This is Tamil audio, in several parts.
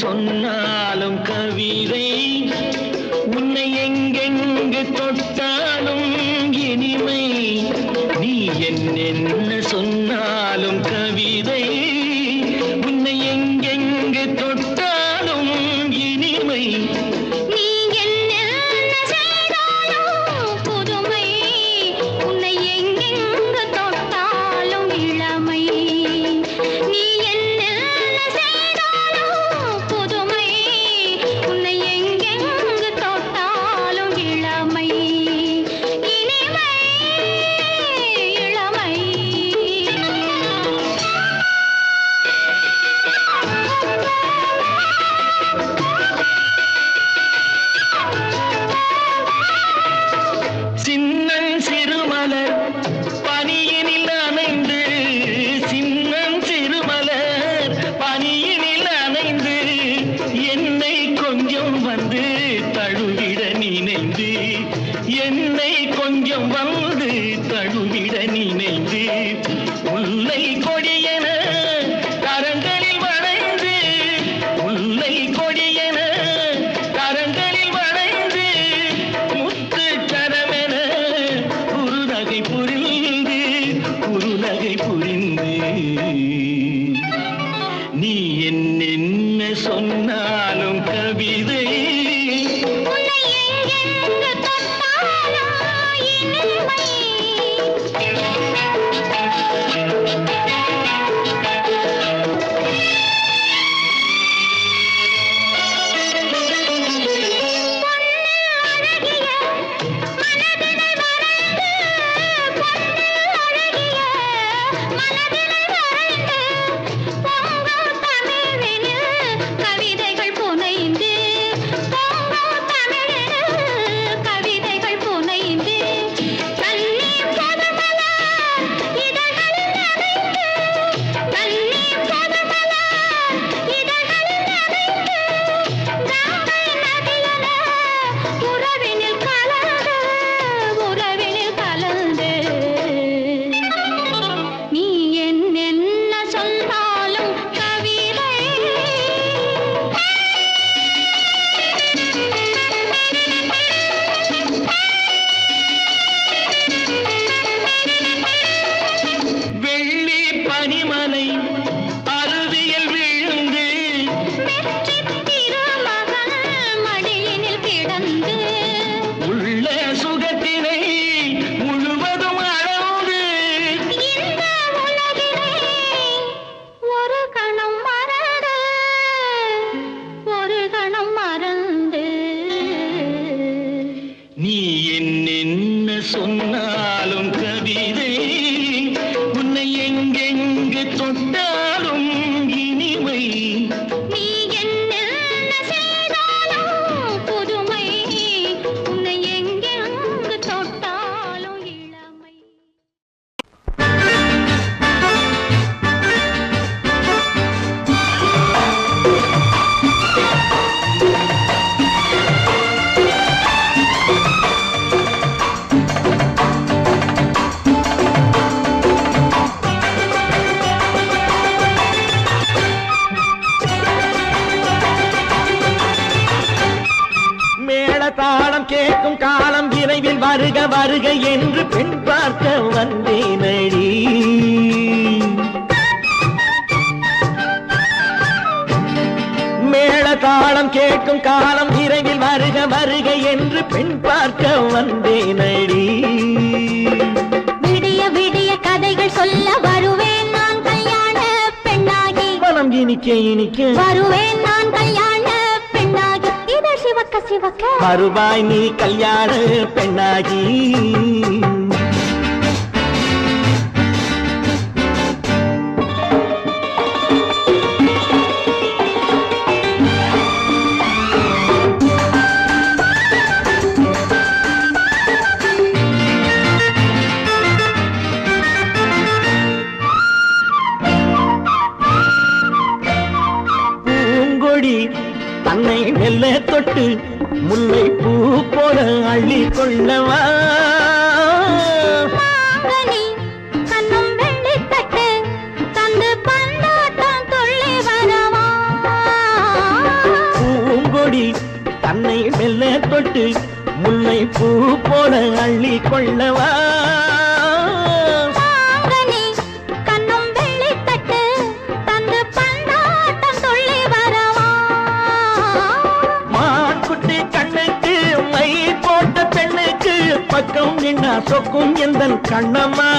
சொன்னாலும் கவிதை உன்னை எங்கெங்கு தொட்டாலும் இனிமை நீ என்ன சொன்னாலும் கவிதை உன்னை எங்கெங்கு தொட்டாலும் இனிமை நீ என்ன செய்தாலும் புதுமை உன்னை எங்கெங்கு தொட்டாலும் இளமை நீ என்ன செய்தாலும் புதுமை உன்னை எங்கெங்கு தொட்டாலும் இளமை இனிமை இளமை சின்னன் சிறுமலர் பனியினில் அணைந்து சின்னன் சிறுமலர் பனியினில் அணைந்து என்னை கொஞ்சம் வந்து தழுவிட நினைந்து என்னை கொஞ்சம் வந்து தழுவிட நினைந்து முல்லை கொடியென கரங்களில் வளைந்து முல்லை கொடியென கரங்களில் வளைந்து முத்து கரமென குறுநகை புரிந்து நீ என்ன சொன்னாலும் கவிதை உன்னை எங்கெங்கு தொட்டாலும் இனிமை கவிதைகள் புனைந்து கவிதைகள் புனைந்து தண்ணீர் பதமல இதழ்களில் நனைந்து தண்ணீர் பதமல இதழ்களில் நனைந்து கங்கை நதியென உறவினில் கலந்து நீ என்ன சொன்னாலும் கவிதை வெள்ளி பனிமலை அருவியில் விழுந்து வெற்றித் திருமகன் மடியினில் கிடந்து உள்ள சுகத்தினை முழுவதும் அளந்து இந்த உலகினை ஒரு கணம் மறந்து நீ என்ன சொன்னாலும் கவிதை உன்னை எங்கெங்கு தொட்டாலும் இனிமை நீ என்ன செய்தாலும் புதுமை உன்னை எங்கெங்கு தொட்டாலும் இளமை மேளதாளம் கேட்கும் காலம் விரைவில் வருக வருக என்று பெண் பார்க்க வந்தேனடி மேளதாளம் கேட்கும் காலம் விரைவில் வருக வருக என்று பெண் பார்க்க வந்தேனடி விடிய விடிய கதைகள் சொல்ல வருவேன் நான் கல்யாண பெண்ணாகி மனம் இனிக்க வருவேன் நான் கல்யாண பெண்ணாகி இதழ் சிவக்க சிவக்க வருவாய் நீ கல்யாண பெண்ணாகி பூங்கொடி தன்னை மெல்ல தொட்டு முல்லை பூ போல அள்ளி கொள்ளவா மாங்கனி கண்ணும் வெள்ளித்தட்டு தந்து பந்தாட்டம் துள்ளி வரவா தொட்டு முல்லை பூ போல அள்ளி கொள்ளவா தாங்கனி கண்ணும் வெள்ளி தட்டு தந்து பந்தாட்டம் சொல்லி வரவா மான்குட்டி கண்ணுக்கு மை போட்ட பெண்ணுக்கு பக்கம் நின்னா சொக்கும் எந்தன் கண்ணம்மா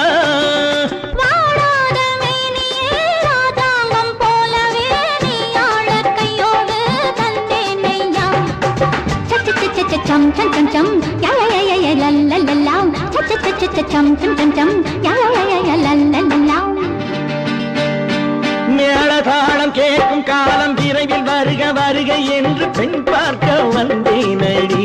வாடாத மேனியே ராஜாங்கம் போலவே நீ ஆழ கையோடு தந்தேனையா சம் சம் சம் சம் யா யா யா யா லல்லல்லா சம் சம் சம் யா யா யா லல்லல்லா மேளதாளம் கேட்கும் காலம் விரைவில் வருக வருக என்று பெண் பார்க்க வந்தேனடி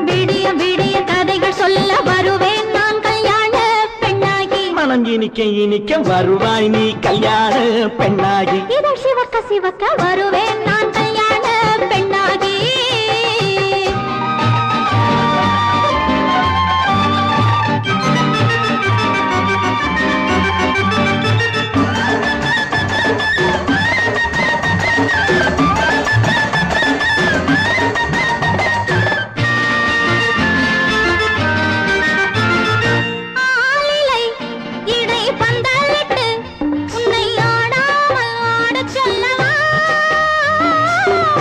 விடிய விடிய கதைகள் சொல்ல வருவேன் நான் கல்யாண பெண்ணாகி மனம் இனிக்க இனிக்க வருவாய் நீ கல்யாண பெண்ணாகி இதழ் சிவக்க சிவக்க வருவேன் நான் கல்யாண பெண்ணாகி ஆலிலை இடை பந்தலிட்டு உன்னை ஆடாமல் ஆடச் சொல்லவா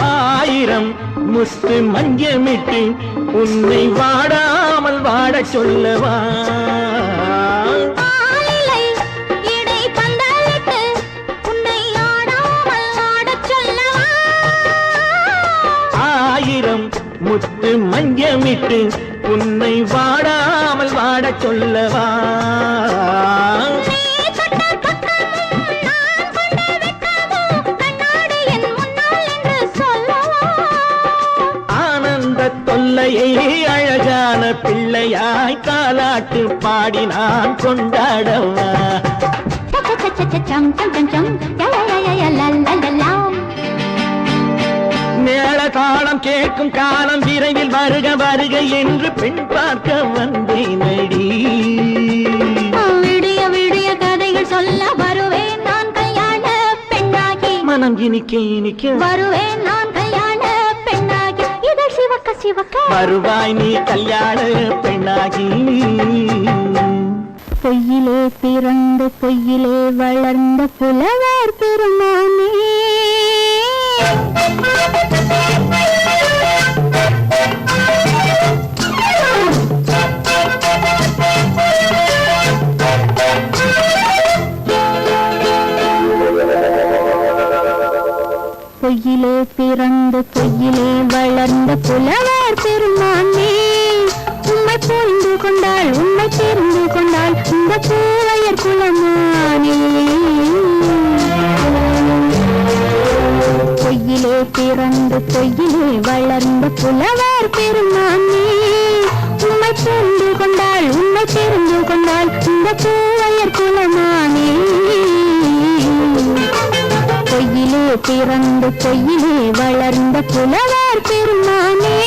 ஆயிரம் முஸ்து மஞ்சமிட்டு உன்னை வாடாமல் வாடச் சொல்லவா ஆலிலை இடை பந்தலிட்டு உன்னை ஆடாமல் ஆடச் சொல்லவா ஆயிரம் முத்து மஞ்சமிட்டு உன்னை வாடாமல் வாடச் சொல்லவா நீ தொட்ட பக்கமும் நான் கொண்ட வெட்கமும் கண்ணாடி என் முன்னால் என்று சொல்லவா ஆனந்த தொல்லையை அழகான பிள்ளையாய் தாலாட்டு பாடி நான் கொண்டாடவா சம் சம் சம் சம் யா யா யா யா லல்லல்லா மேளதாளம் கேட்கும் காலம் விரைவில் வருக வருக என்று பெண் பார்க்க வந்தேனடி விடிய விடிய கதைகள் சொல்ல வருவேன் நான் கல்யாண பெண்ணாகி மனம் இனிக்க இனிக்க வருவேன் நான் கல்யாண பெண்ணாகி இதழ் சிவக்க சிவக்க வருவாய் நீ கல்யாண பெண்ணாகி பொய்யிலே பிறந்து பொய்யிலே வளர்ந்த புலவர் பெருமானே பொய்யிலே பிறந்து பொய்யிலே வளர்ந்த புலவர் பெருமானே உம்மை புரிந்து கொண்டாள் உம்மை தெரிந்து கொண்டாள் இந்த பூவையர் குலமானே பொய்யிலே பிறந்து பொய்யிலே வளர்ந்த புலவர் பெருமானே உம்மை புரிந்து கொண்டாள் உம்மை தெரிந்து கொண்டாள் இந்த பூவையர் குலமானே பொய்யிலே பிறந்து பொய்யிலே வளர்ந்த புலவர் பெருமானே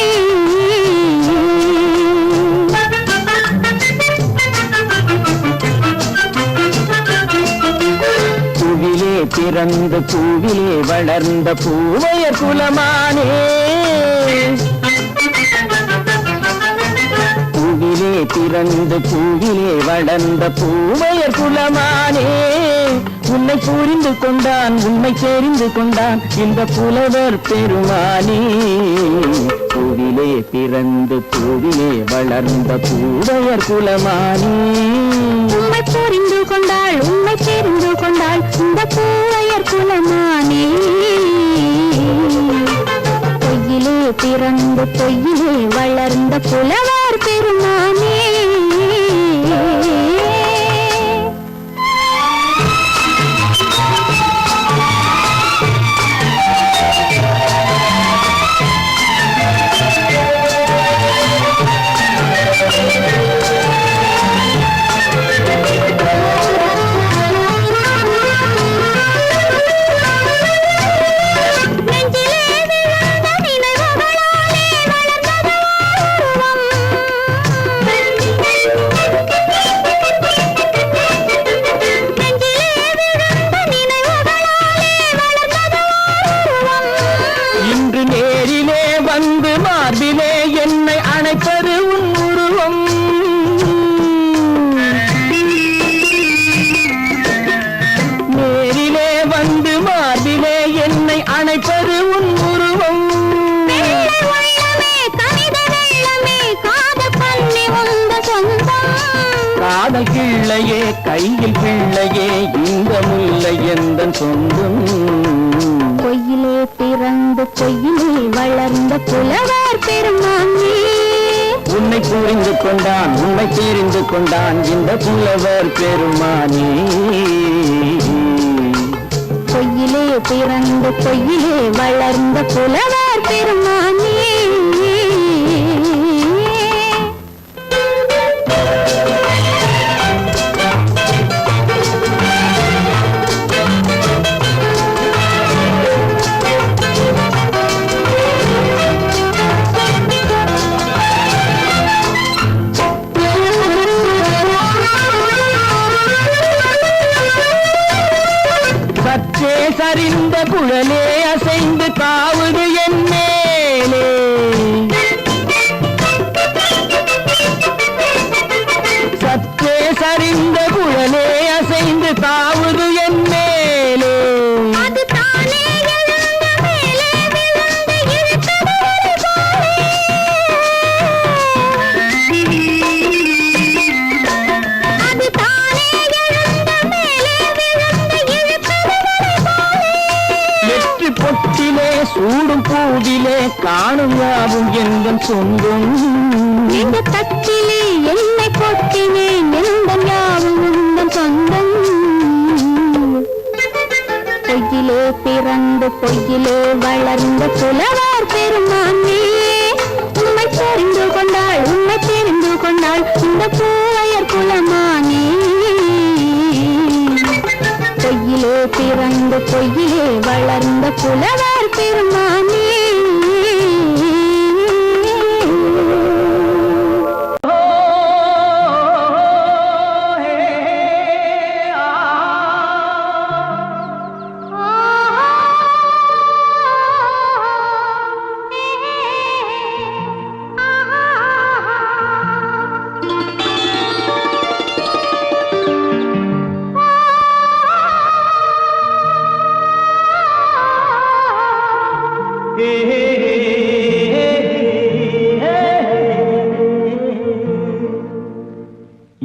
பூவிலே பிறந்து பூவிலே வளர்ந்த பூவையர் குலமானே பூவிலே பிறந்து பூவிலே வளர்ந்த பூவையர் குலமானே உன்னை புரிந்து கொண்டான் உன்னை தெரிந்து கொண்டான் இந்த புலவர் பெருமானே பூவிலே பிறந்து பூவிலே வளர்ந்த பூவையர் குலமானே உம்மை புரிந்து கொண்டாள் உம்மை தெரிந்து கொண்டாள் இந்த பூவையர் குலமானே பொய்யிலே பிறந்து பொய்யிலே வளர்ந்த புலவர் பெருமானே நெஞ்சிலே விழுந்த நினைவுகளாலே வளர்ந்தது உருவம் நினைப்பது உன் உருவம். காதல் கிள்ளையே கையில் பிள்ளையே இந்த முல்லை எந்தன் சொந்தம். பொய்யிலே பிறந்து பொய்யிலே வளர்ந்த புலவர் பெருமானே. உன்னை புரிந்து கொண்டான் உன்னை தெரிந்து கொண்டான் இந்த புலவர் பெருமானே. பொய்யிலே பிறந்து பொய்யிலே வளர்ந்த புலவர் பெருமானே. சற்றே சரிந்த குழலே அசைந்து தாவுது என் மேலே. சற்றே சரிந்த குழலே அசைந்து தாவுது என் மேலே. அது தானே எழுந்த மேலே விழுந்து இழுத்தது ஒரு போலே. அது தானே எழுந்த மேலே விழுந்து இழுத்தது ஒரு போலே. வெற்றி பொட்டிலே சூடும் பூவிலே காணும் யாவும் எந்தன் சொந்தம். இந்த தட்டிலே என்னை கொட்டினேன் எந்தன் யாவும் உந்தன் சொந்தம். பொய்யிலே பிறந்து பொய்யிலே வளர்ந்த புலவர் பெருமானே. உண்மை தெரிந்து கொண்டாள் உண்மை தெரிந்து கொண்டாள் இந்த பூவையர் குலமானே. பொய்யிலே பிறந்து பொய்யிலே வளர்ந்த புலவர் பெருமானே.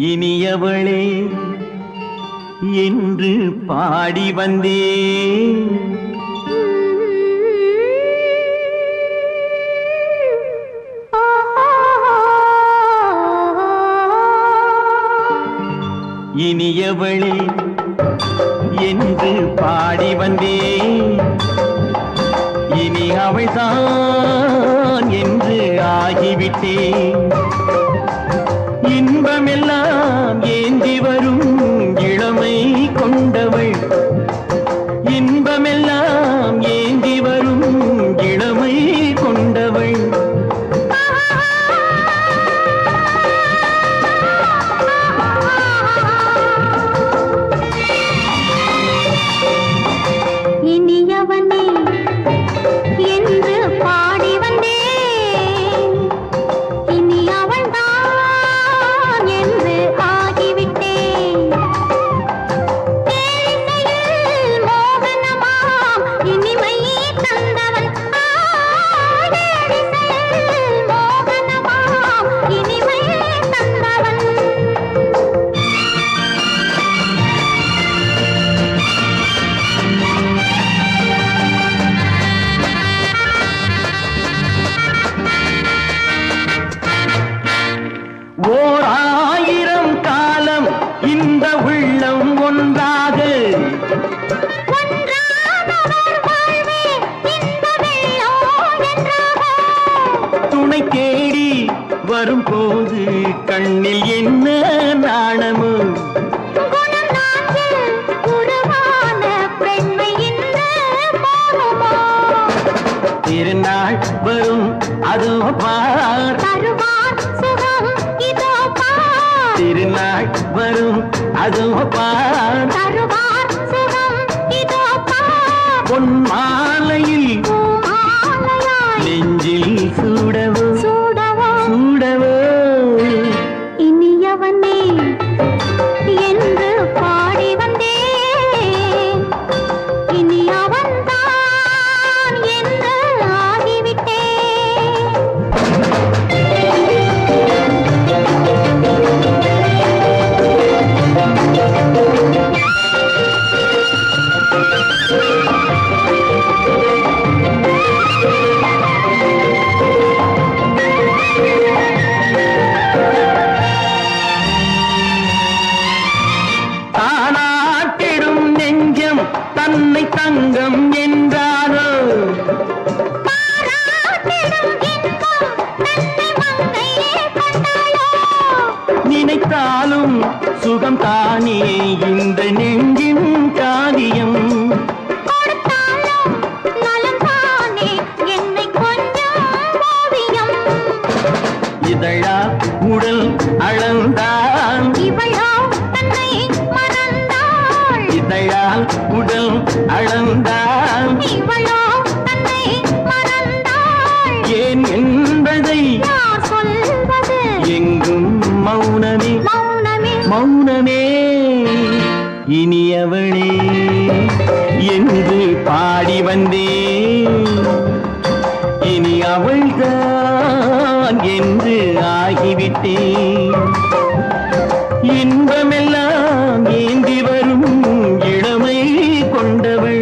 இனியவளே என்று பாடி வந்தேன். இனியவளே என்று பாடி வந்தேன். இனி அவள்தான் என்று ஆகிவிட்டேன். இன்பமெல்லாம் ஏந்தி வரும் இளமை கொண்டவள். இன்பமெல்லாம் ஏந்தி வரும் இளமை கொண்டவள். இனியவனே என்று பாடி வந்தேன். இனி அவள்தான் என்று ஆகிவிட்டேன். தேனிசையில் மோகனமாம் இனிமை தந்தவன். தேனிசையில் மோகனமாம் இனிமை தந்தவன். ஓர் ஆயிரம் காலம் இந்த உள்ளம் ஒன்றாக ஒன்றானவர் வாழ்வே இந்த வெள்ளம் என்றாக. துணை தேடி வரும்போது கண்ணில் என்ன நாணமோ. குணம் நாட்டில் உருவான பெண்மை இந்த மோகமோ. திருநாள் வரும் அதோ பார். தருவார் சுகம் இதோ பார். திருநாள் வரும் அதோ பார். தருவார் சுகம் இதோ பார். பொன் மாலையில் பூமாலையாய் நெஞ்சில் சூடவோ சூடவோ. சூடவோ. இனியவனே என்று பாடி வந்தேன். இனி அவன்தான் அவள்தான் என்று ஆகிவிட்டேன். இன்பமெல்லாம் ஏந்தி வரும் இளமை கொண்டவள்.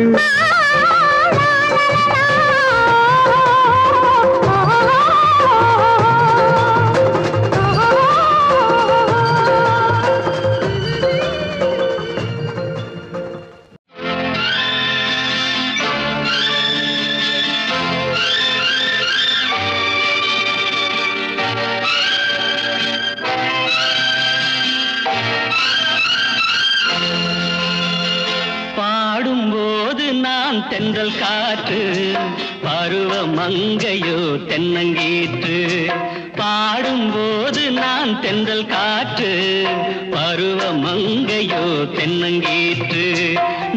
தென்றல் காற்று பருவ மங்கையோ தென்னங்கீற்று. பாடும்போது நான் தென்றல் காற்று பருவ மங்கையோ தென்னங்கீற்று.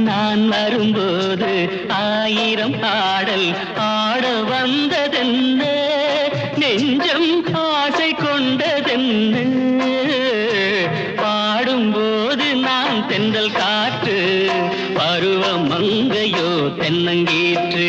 நான் வரும்போது ஆயிரம் ஆடல் ஆட வந்ததென்ன, நெஞ்சம் ஆசை கொண்டதென்ன. பாடும்போது நான் தென்றல் காற்று பருவ மங்கையோ தென்னங்கீற்று.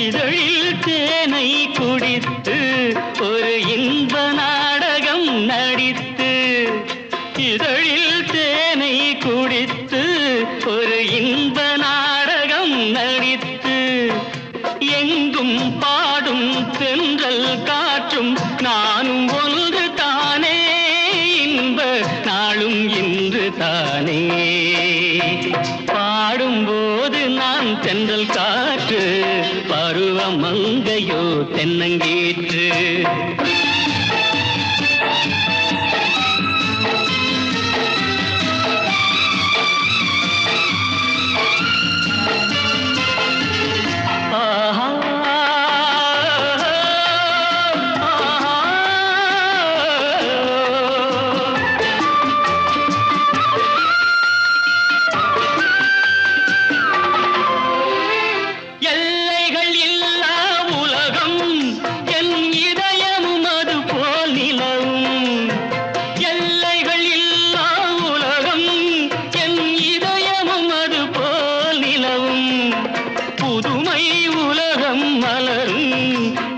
இதழில் தேனை குடித்து ஒரு இன்ப நாடகம் நடித்து, இதழில் தேனை குடித்து ஒரு இன்ப நாடகம் நடித்து, எங்கும் பாடும் தென்றல் காற்றும் நானும் ஒன்று தானே, இன்ப நாளும் இன்று தானே. பாடும்போது நான் தென்றல் காற்று பருவ மங்கையோ தென்னங்கீற்று.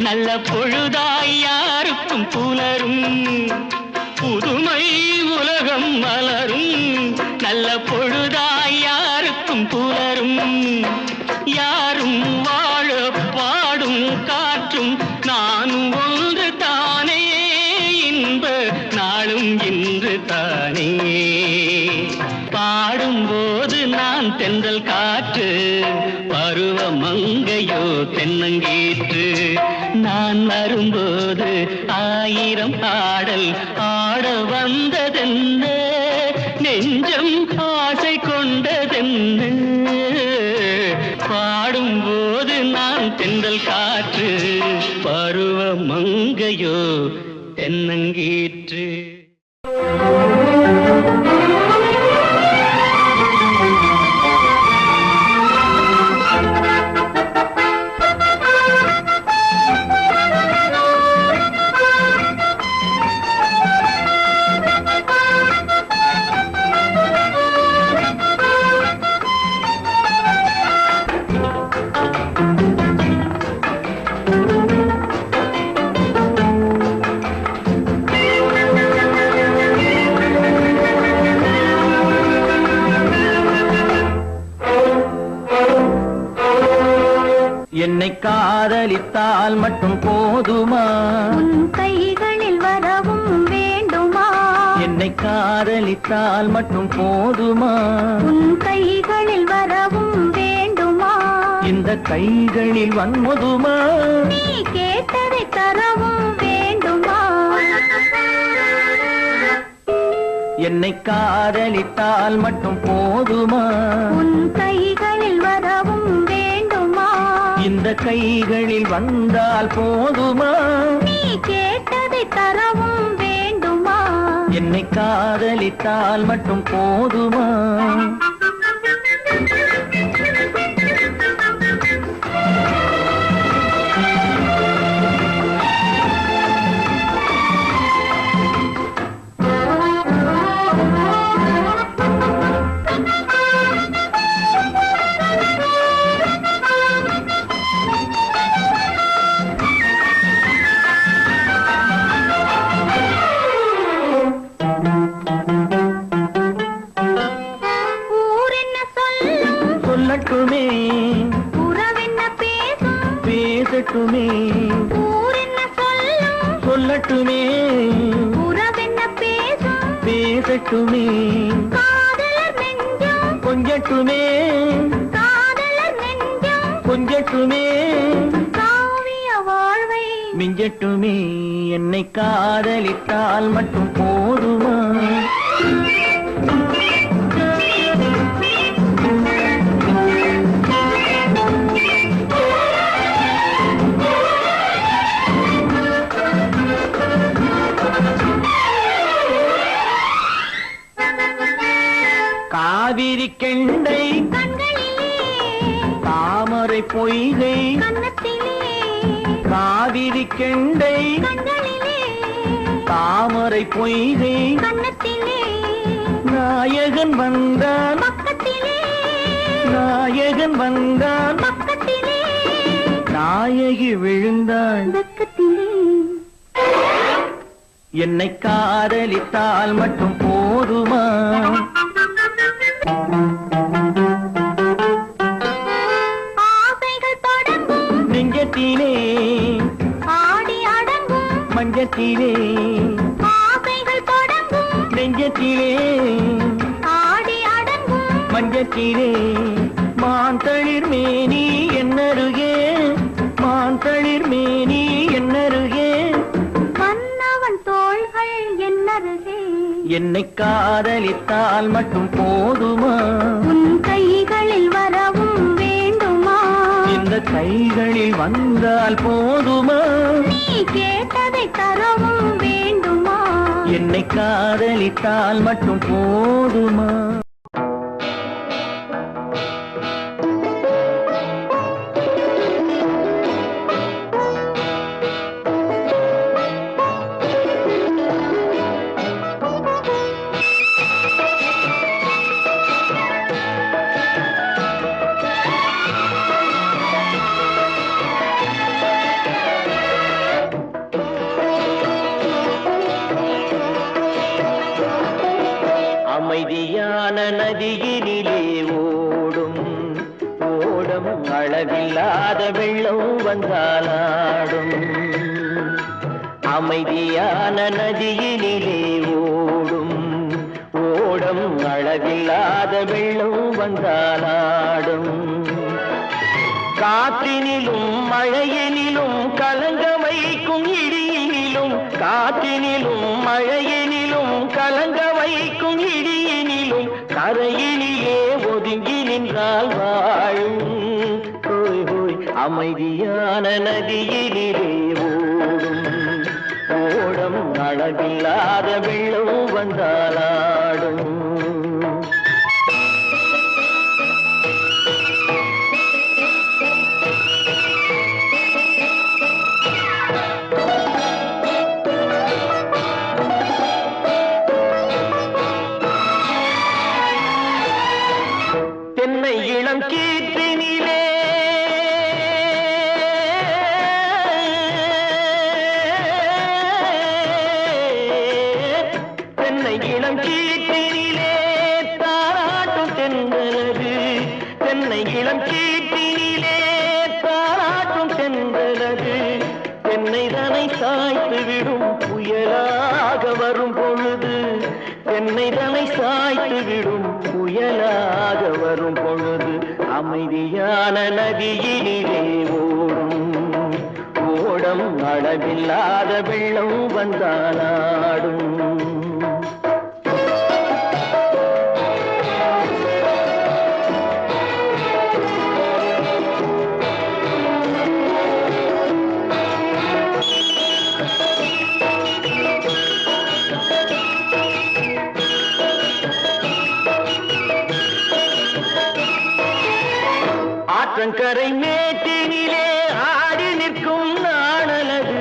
நல்ல பொழுதாய் யாருக்கும் புலரும், புதுமை உலகம் மலரும். நல்ல பொழுதாய் யாருக்கும் புலரும். யாரும் வாழ பாடும் காற்றும் நானும் ஒன்று தானே, இன்ப நாளும் இன்று தானே. பாடும்போது நான் தென்றல் காற்று பருவ மங்கையோ தென்னங்கீற்று. நான் வரும்போது ஆயிரம் ஆடல் ஆட வந்ததென்ன, நெஞ்சம் ஆசை கொண்டதென்ன. பாடும்போது நான் தென்றல் காற்று பருவ மங்கையோ தென்னங்கீற்று. என்னை காதலித்தால் மட்டும் போதுமா, உன் கைகளில் வரவும் வேண்டுமா? என்னை காதலித்தால் மட்டும் போதுமா, உன் கைகளில் வரவும் வேண்டுமா? இந்த கைகளில் வன்முதுமா, நீ கேட்டதை தரவும் வேண்டுமா? என்னை காதலித்தால் மட்டும் போதுமா? உன் கைகளில் வரவும் வேண்டுமா? இந்த கைகளில் வந்தால் போதுமா? நீ கேட்டதை தரவும் வேண்டுமா? என்னை காதலித்தால் மட்டும் போதுமா? சொல்லட்டுமே உறவென்ன பேசும் பேசட்டுமே ஊர் என்ன சொல்லும் சொல்லட்டுமே உறவென்ன பேசும் பேசட்டுமே காதலர் நெஞ்சம் கொஞ்சட்டுமே காதலர் நெஞ்சம் கொஞ்சட்டுமே காவிய வாழ்வை மிஞ்சட்டுமே என்னை காதலித்தால் மட்டும் போதுமா? காவிரி கெண்டை கண்களிலே தாமரை பொய்கை கன்னத்திலே காவிரி கெண்டை கண்களிலே தாமரை பொய்கை கன்னத்திலே நாயகன் வந்தான் பக்கத்திலே நாயகன் வந்தான் பக்கத்திலே நாயகி விழுந்தாள் பக்கத்திலே என்னை காதலித்தால் மட்டும் போதுமா? ஆசைகள் தொடங்கும் நெஞ்சத்திலே ஆடி அடங்கும் மஞ்சத்திலே ஆசைகள் தொடங்கும் நெஞ்சத்திலே ஆடி அடங்கும் மஞ்சத்திலே மான் தளிர் மேனி என்னருகே மான் தளிர் மேனி என்னருகே மன்னவன் தோள்கள் என்னருகே என்னை காதலித்தால் மட்டும் போதுமா? உன் கைகளில் வரவும் வேண்டுமா? இந்த கைகளில் வந்தால் போதுமா? நீ கேட்டதை தரவும் வேண்டுமா? என்னை காதலித்தால் மட்டும் போதுமா? அமைதியான நதியினிலே ஓடும் ஓடம் அளவில்லாத வெள்ளம் வந்தாலாடும் அமைதியான நதியினிலே ஓடும் ஓடம் அளவில்லாத வெள்ளம் வந்தாலாடும் காற்றினிலும் மழையினிலும் கலங்க வைக்கும் இடியினிலும் காற்றினிலும் மழையினிலும் கலங்க வைக்கும் இடியினிலும் கரையினிலே ஒதுங்கி நின்றால் வாழும் ஹோய் ஹோய் அமைதியான நதியினிலே ஓடும் ஓடம் அளவில்லாத வெள்ளம் வந்தாலாடும் தென்னை இளம் கீற்றினிலே தென்னை இளம் கீற்றினிலே தாராட்டும் தென்றலது தென்னை இளம் கீற்றினிலே தாராட்டும் தென்றலது தென்னை தனை சாய்த்து விடும் புயலாக வரும் பொழுது தென்னை தனை சாய்த்து விடும் புயலாக வரும் பொழுது அமைதியான நதியினிலே ஓடும் ஓடம் அளவில்லாத வெள்ளம் வந்தாலாடும் ஆற்றங்கரை மேட்டினிலே ஆடி நிற்கும் நாணலது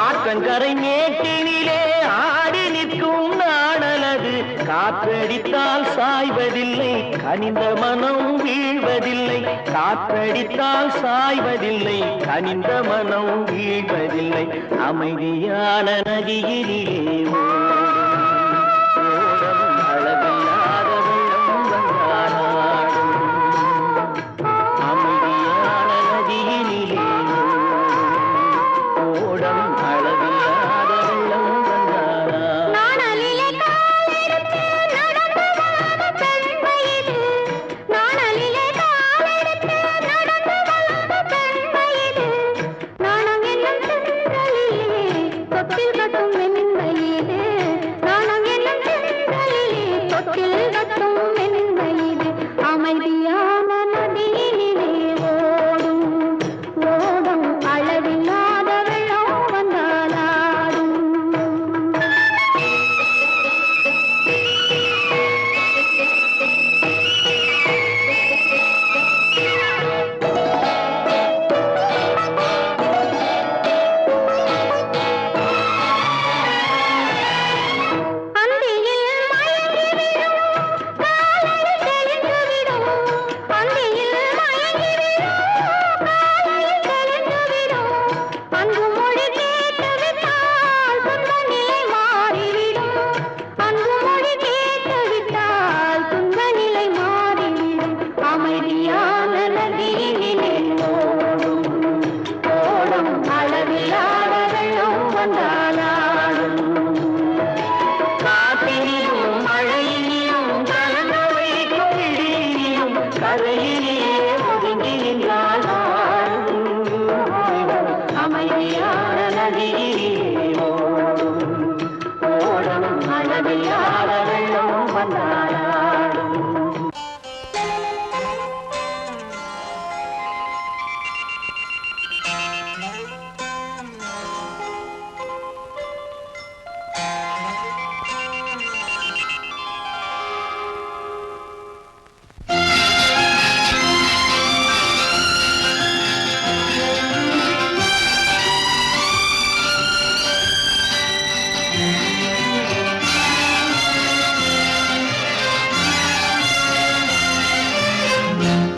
ஆற்றங்கரை மேட்டினிலே ஆடி நிற்கும் நாணலது காற்றடித்தால் சாய்வதில்லை கனிந்த மனம் வீழ்வதில்லை காற்றடித்தால் சாய்வதில்லை கனிந்த மனம் வீழ்வதில்லை அமைதியான நதியிலே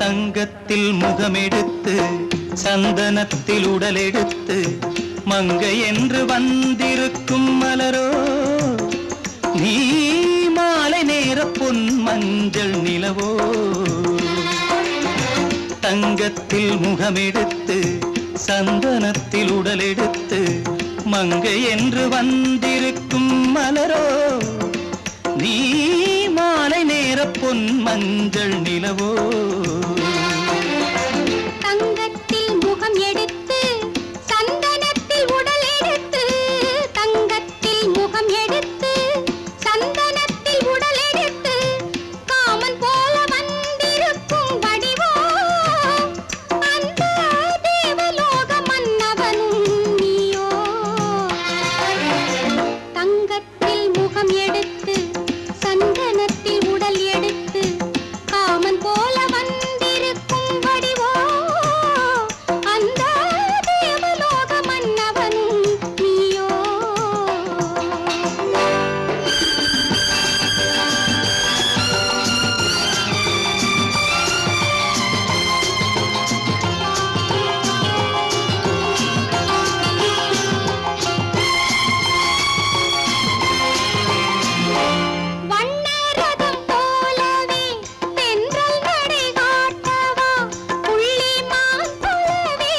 தங்கத்தில் முகமெடுத்து சந்தனத்தில் உடலெடுத்து மங்கை என்று வந்திருக்கும் மலரோ நீ மாலை நேர பொன் மஞ்சள் நிலவோ தங்கத்தில் முகமெடுத்து சந்தனத்தில் உடலெடுத்து மங்கை என்று வந்திருக்கும் மலரோ நீ மாலை நேர பொன் மஞ்சள் நிலவோ தங்கத்தில் முகம் எடுத்து சந்தனத்தில் உடல் எடுத்து தங்கத்தில் முகம் எடுத்து சந்தனத்தில் உடல் எடுத்து காமன் போல வந்திருக்கும் வடிவோ அந்த தேவலோக மன்னவனும் நீயோ தங்கத்தில் முகம் எடுத்து சந்தனத்தில் உடல் எடுத்து காமன் போல வந்திருக்கும் வடிவோ அந்த தேவலோக மன்னவனும் நீயோ வண்ணரதம் போலவே தென்றல் நடை காட்டவா புள்ளிமான் போலவே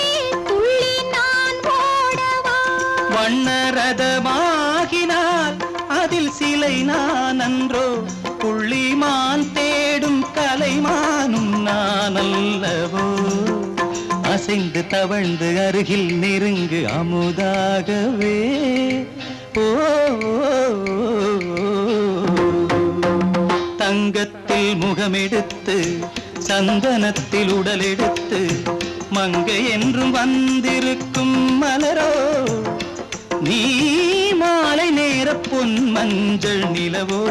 துள்ளி நான் ஓடவா வண்ணரதமாகினால் அதில் சிலை நான் அன்றோ புள்ளிமான் தேடும் கலைமானும் நான் அல்லவோ அசைந்து தவழ்ந்து அருகில் நெருங்கு அமுதாகவே ஓ தங்கத்தில் முகமெடுத்து சந்தனத்தில் உடலெடுத்து மங்கை என்றும் வந்திருக்கும் மலரோ நீ மாலை நேர பொன் மஞ்சள் நிலவோ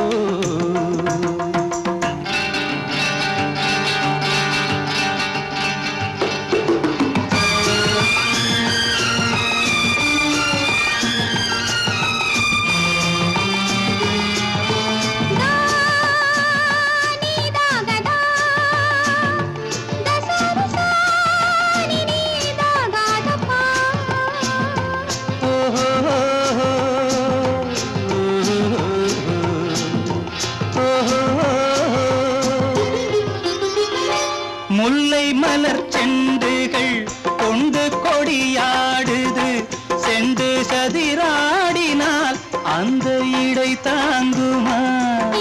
இந்த இடை தாங்குமா?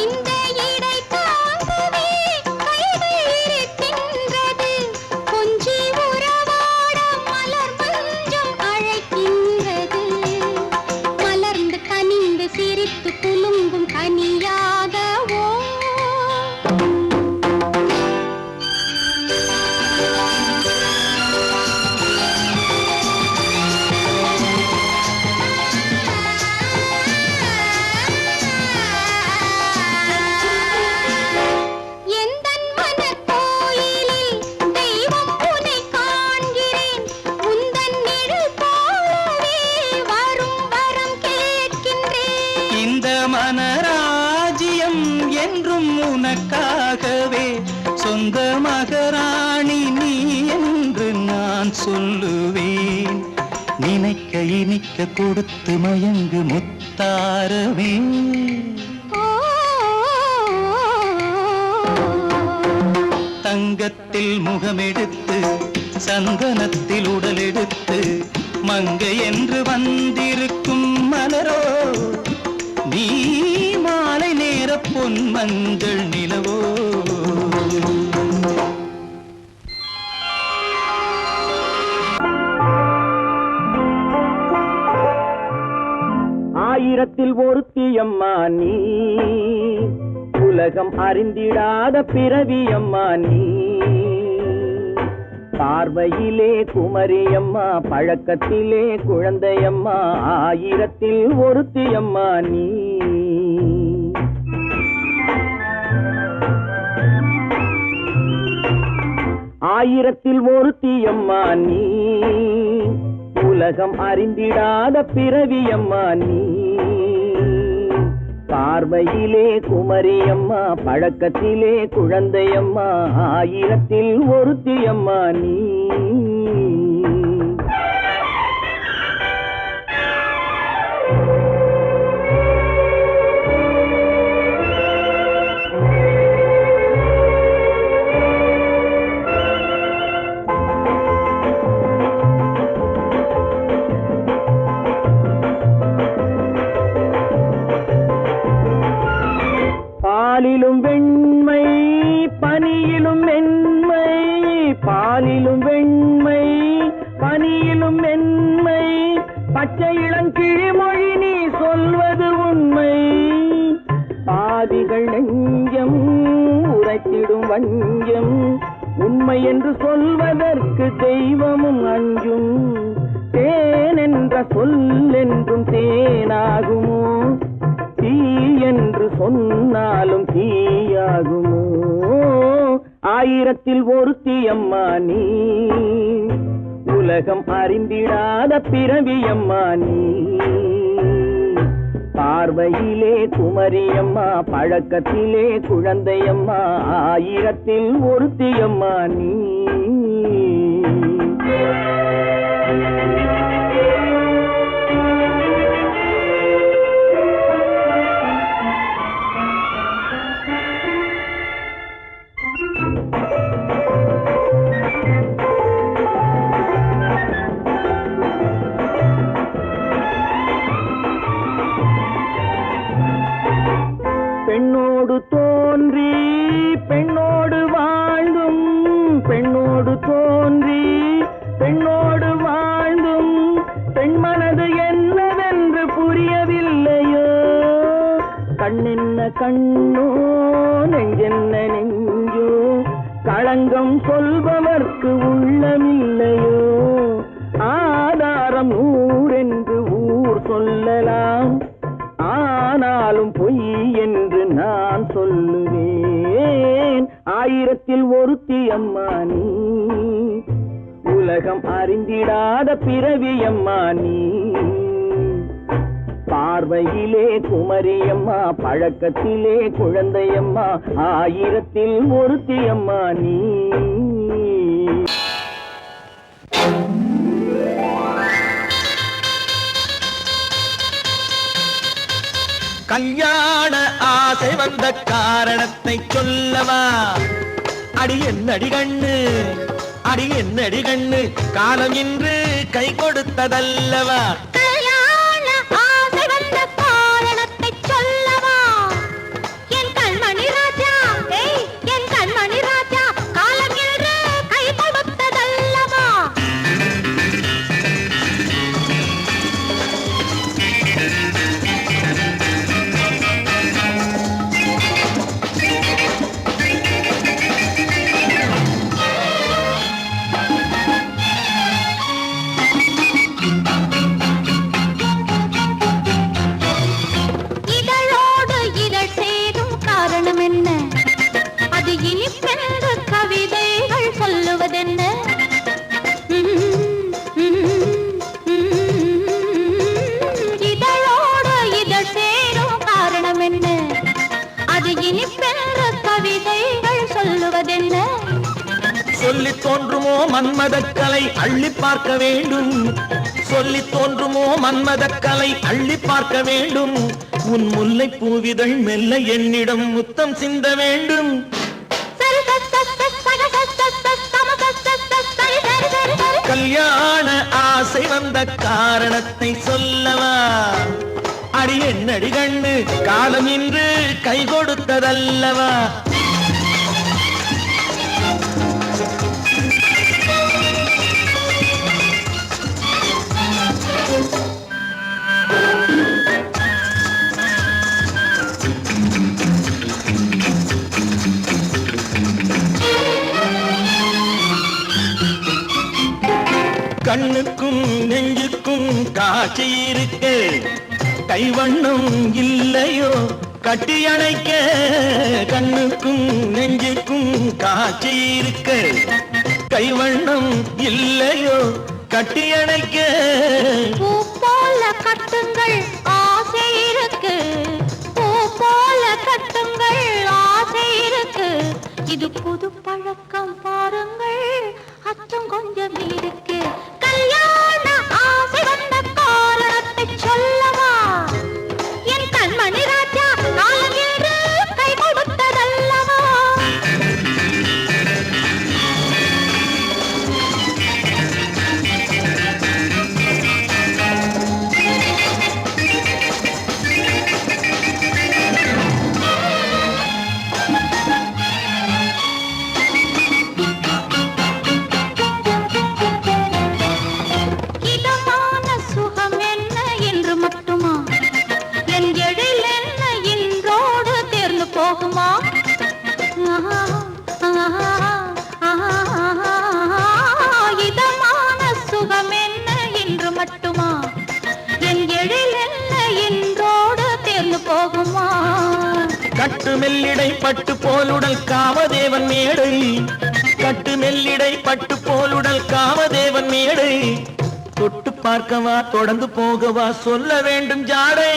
இந்த இடை தாங்குமே கைகள் இருக்கின்றது. கொஞ்சி உறவாட மலர் மஞ்சம் அழைக்கின்றது. மலர்ந்து கனிந்து சிரித்து குலுங்கும் கனியாகவோ மனராஜ்யம் என்றும் உனக்காகவே, சொந்த மகராணி நீ என்று நான் சொல்லுவேன். நினைக்க இனிக்க கொடுத்து மயங்கு முத்தாரவே. தங்கத்தில் முகமெடுத்து சந்தனத்தில் உடலெடுத்து மங்கை என்று வந்திருக்கும் மலரோ, நீ மாலை நேர பொன் மஞ்சள் நிலவோ. ஆயிரத்தில் ஒருத்தியம்மா நீ, உலகம் அறிந்திடாத பிறவியம்மா நீ. பார்வையிலே குமரியம்மா, பழக்கத்திலே குழந்தையம்மா. ஆயிரத்தில் ஒருத்தியம்மா நீ. ஆயிரத்தில் ஒருத்தியம்மா நீ, உலகம் அறிந்திடாத பிறவியம்மா நீ. பார்வையிலே குமரியம்மா, பழக்கத்திலே குழந்தையம்மா. ஆயிரத்தில் ஒருத்தியம்மா நீ. பாலிலும் வெண்மை பனியிலும் மென்மை, பாலிலும் வெண்மை பனியிலும் மென்மை. பச்சை இளங்கிழிமொழி நீ சொல்வது உண்மை. பாதிகள் நெஞ்சம் உரைத்திடும் வஞ்சம், உண்மை என்று சொல்வதற்கு தெய்வமும் அஞ்சும். தேன் என்ற சொல்லென்றும் தேனாகுமோ, தீ என்று சொன்னாலும் தீயாகுமோ. ஆயிரத்தில் ஒருத்தியம்மா நீ, உலகம் அறிந்திடாத பிறவியம்மா நீ. பார்வையிலே குமரியம்மா, பழக்கத்திலே குழந்தையம்மா. ஆயிரத்தில் ஒருத்தியம்மா நீ. பெண்ணோடு தோன்றி பெண்ணோடு வாழ்ந்தும், பெண்ணோடு தோன்றி பெண்ணோடு வாழ்ந்தும், பெண் மனது என்னவென்று புரியவில்லையோ. கண்ணென்ன கண்ணோ, நெஞ்சென்ன நெஞ்சோ, களங்கம் சொல்பவர்க்கு உள்ளமில்லையோ. ஆதாரம் ஊரென்று ஊர் சொல்லலாம், ஆனாலும் பொய் என்று நான் சொல்லுவேன். ஆயிரத்தில் ஒருத்தியம்மா நீ, உலகம் அறிந்திடாத பிறவியம்மா நீ. பார்வையிலே குமரியம்மா, பழக்கத்திலே குழந்தையம்மா. ஆயிரத்தில் ஒருத்தியம்மா நீ. கல்யாண ஆசை வந்த காரணத்தை சொல்லவா? அடி என்னடி கண்ணு, அடி என்னடி கண்ணு, காலம் இன்று கை கொடுத்ததல்லவா? கல்யாண ஆசை வந்த காரணத்தை இனிப்பென்று கவிதைகள் சொல்லுவதென்ன இதழோடு இதழ் சேரும் காரணம் என்ன அது இனிப்பென்று கவிதைகள் சொல்லுவதென்ன சொல்லி தோன்றுமோ மன்மதக்கலை அள்ளி பார்க்க வேண்டும் சொல்லி தோன்றுமோ மன்மதக்கலை அள்ளி பார்க்க வேண்டும் உன் முல்லை பூவிதழ் மெல்ல என்னிடம் முத்தம் சிந்த வேண்டும் கல்யாண ஆசை வந்த காரணத்தை சொல்லவா அடி என்னடி கண்ணு காலம் இன்று கை கொடுத்ததல்லவா கண்ணுக்கும் நெஞ்சுக்கும் காட்சி இருக்கு கைவண்ணம் இல்லையோ கட்டி அணைக்க கண்ணுக்கும் நெஞ்சுக்கும் காட்சி இருக்கு கைவண்ணம் இல்லையோ கட்டி அணைக்க பூ போல கட்டுங்கள் ஆசை இருக்கு பூ போல கட்டுங்கள் ஆசை இருக்கு இது புது பழக்கம் பாருங்கள் அச்சம் கொஞ்சம் இருக்கு கல்யாண ஆசை வந்த காரணத்தை சொல்லவா என் கண்மணி ராஜா காலம் என்று கை கொடுத்ததல்லவா இதமான சுகம் என்ன என்று மட்டுமா என் எழில் என்ன என்றோடு தேர்ந்து போகுமா கட்டு மெல்லிடை பட்டு போலுடல் காமதேவன் மேடை கட்டு மெல்லிடை பட்டு போலுடல் காமதேவன் மேடை தொட்டு பார்க்கவா தொடர்ந்து போகவா சொல்ல வேண்டும் ஜாடை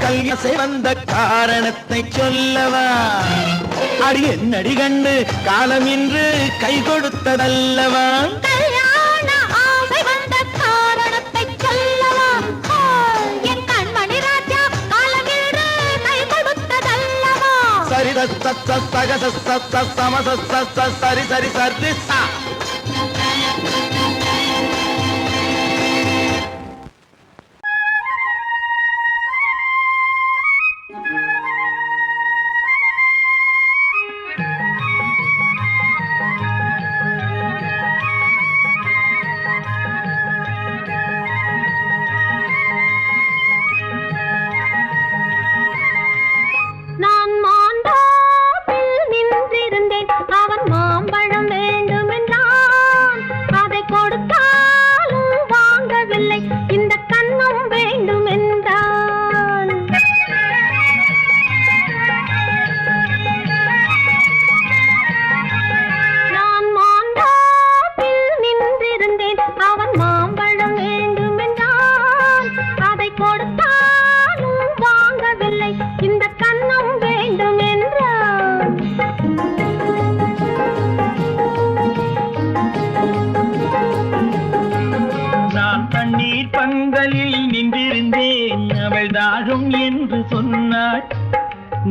கல்யாசை வந்த காரணத்தை சொல்லவா அடி என்னடி கண்டு காலம் இன்று கை கொடுத்ததல்லவா கல்யாண ஆசை வந்த காரணத்தை சொல்லவா என் கண்மணி ராஜா காலம் இன்று கை கொடுத்ததல்லவா சரி சக சம சரி சரி சரி சா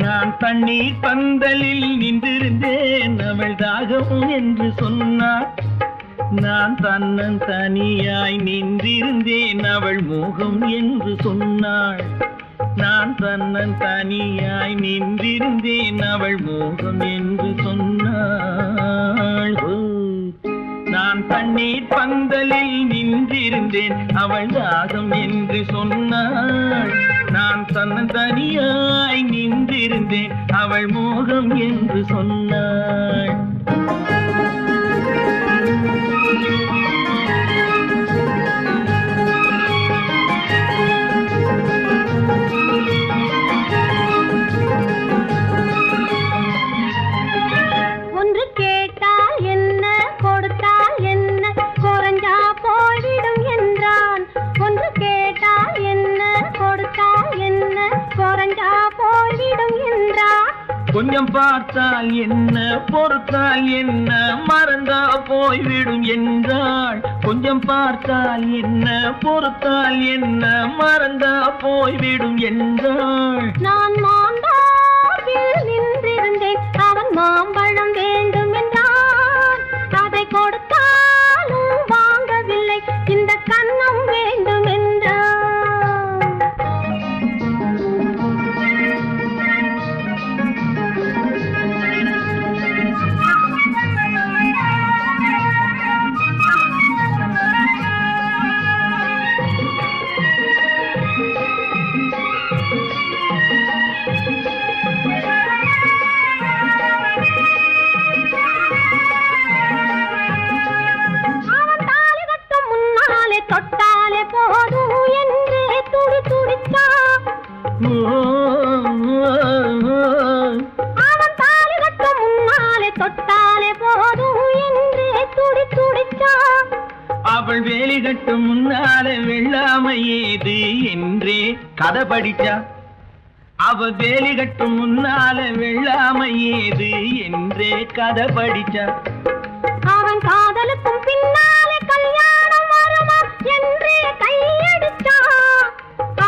நான் தண்ணீர் பந்தலில் நின்றிருந்தேன் அவள் தாகம் என்று சொன்னாள் நான் தன்னன் தனியாய் நின்றிருந்தேன் அவள் மோகம் என்று சொன்னாள் நான் தன்னன் தனியாய் நின்றிருந்தேன் அவள் மோகம் என்று சொன்னாள் நான் தண்ணீர் பந்தலில் நின்றிருந்தேன் அவள் தாகம் என்று சொன்னாள் நான் தன்னன் தனியாய் நின்றிருந்தேன் அவள் மோகம் என்று சொன்னாள் கொஞ்சம் பார்த்தால் என்ன பொறுத்தால் என்ன மறந்தா போய்விடும் என்றாள். கொஞ்சம் பார்த்தால் என்ன பொறுத்தால் என்ன மறந்தா போய்விடும் என்றாள். நான் மாந்தாவில் நின்றிருந்தேன், அவன் மாம்பழம் வேண்டும் என்றான். அதை கொடுத்தாலும் வாங்கவில்லை, இந்த கன்னம் வேண்டும் என்றான். தொட்டாலே போதும் என்றே துடி துடித்தான். அவன் தாலி கட்ட முன்னாலே தொட்டாலே போதும் என்றே துடி துடித்தான். அவள் வேலி கட்டும் முன்னாலே வெள்ளாமை ஏது என்றே கதை படிச்சா. அவள் வேலி கட்டும் முன்னாலே வெள்ளாமை ஏது என்றே கதை படிச்சா. அவன் காதலுக்கும் பின்னாலே கல்யாணம் வருமா என்றே கையடிச்சான்.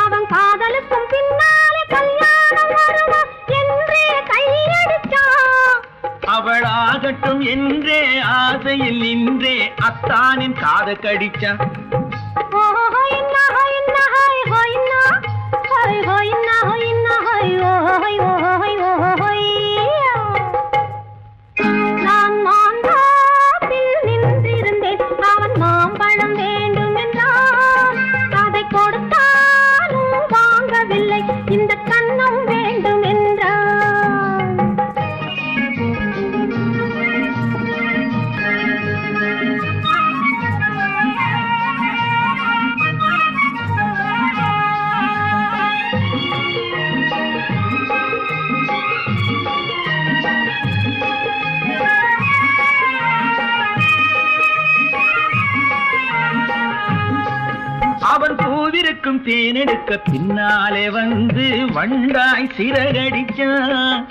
அவன் காதலுக்கும் பின்னாலே கல்யாணம் வருமா என்றே கையடிச்சான். அவள் ஆகட்டும் என்றே ஆசையில் நின்றே அத்தானின் காத கடிச்சா. நான் மாந்தாப்பில் நின்றிருந்தேன், அவன் மாம்பழம் வேண்டும் என்றான். அதை கொடுத்தாலும் வாங்கவில்லை, இந்த கன்னம் வேண்டும் என்றான். அவன் பூவிருக்கும் தேனெடுக்க பின்னாலே வந்து வண்டாய் சிறகடிச்சான்.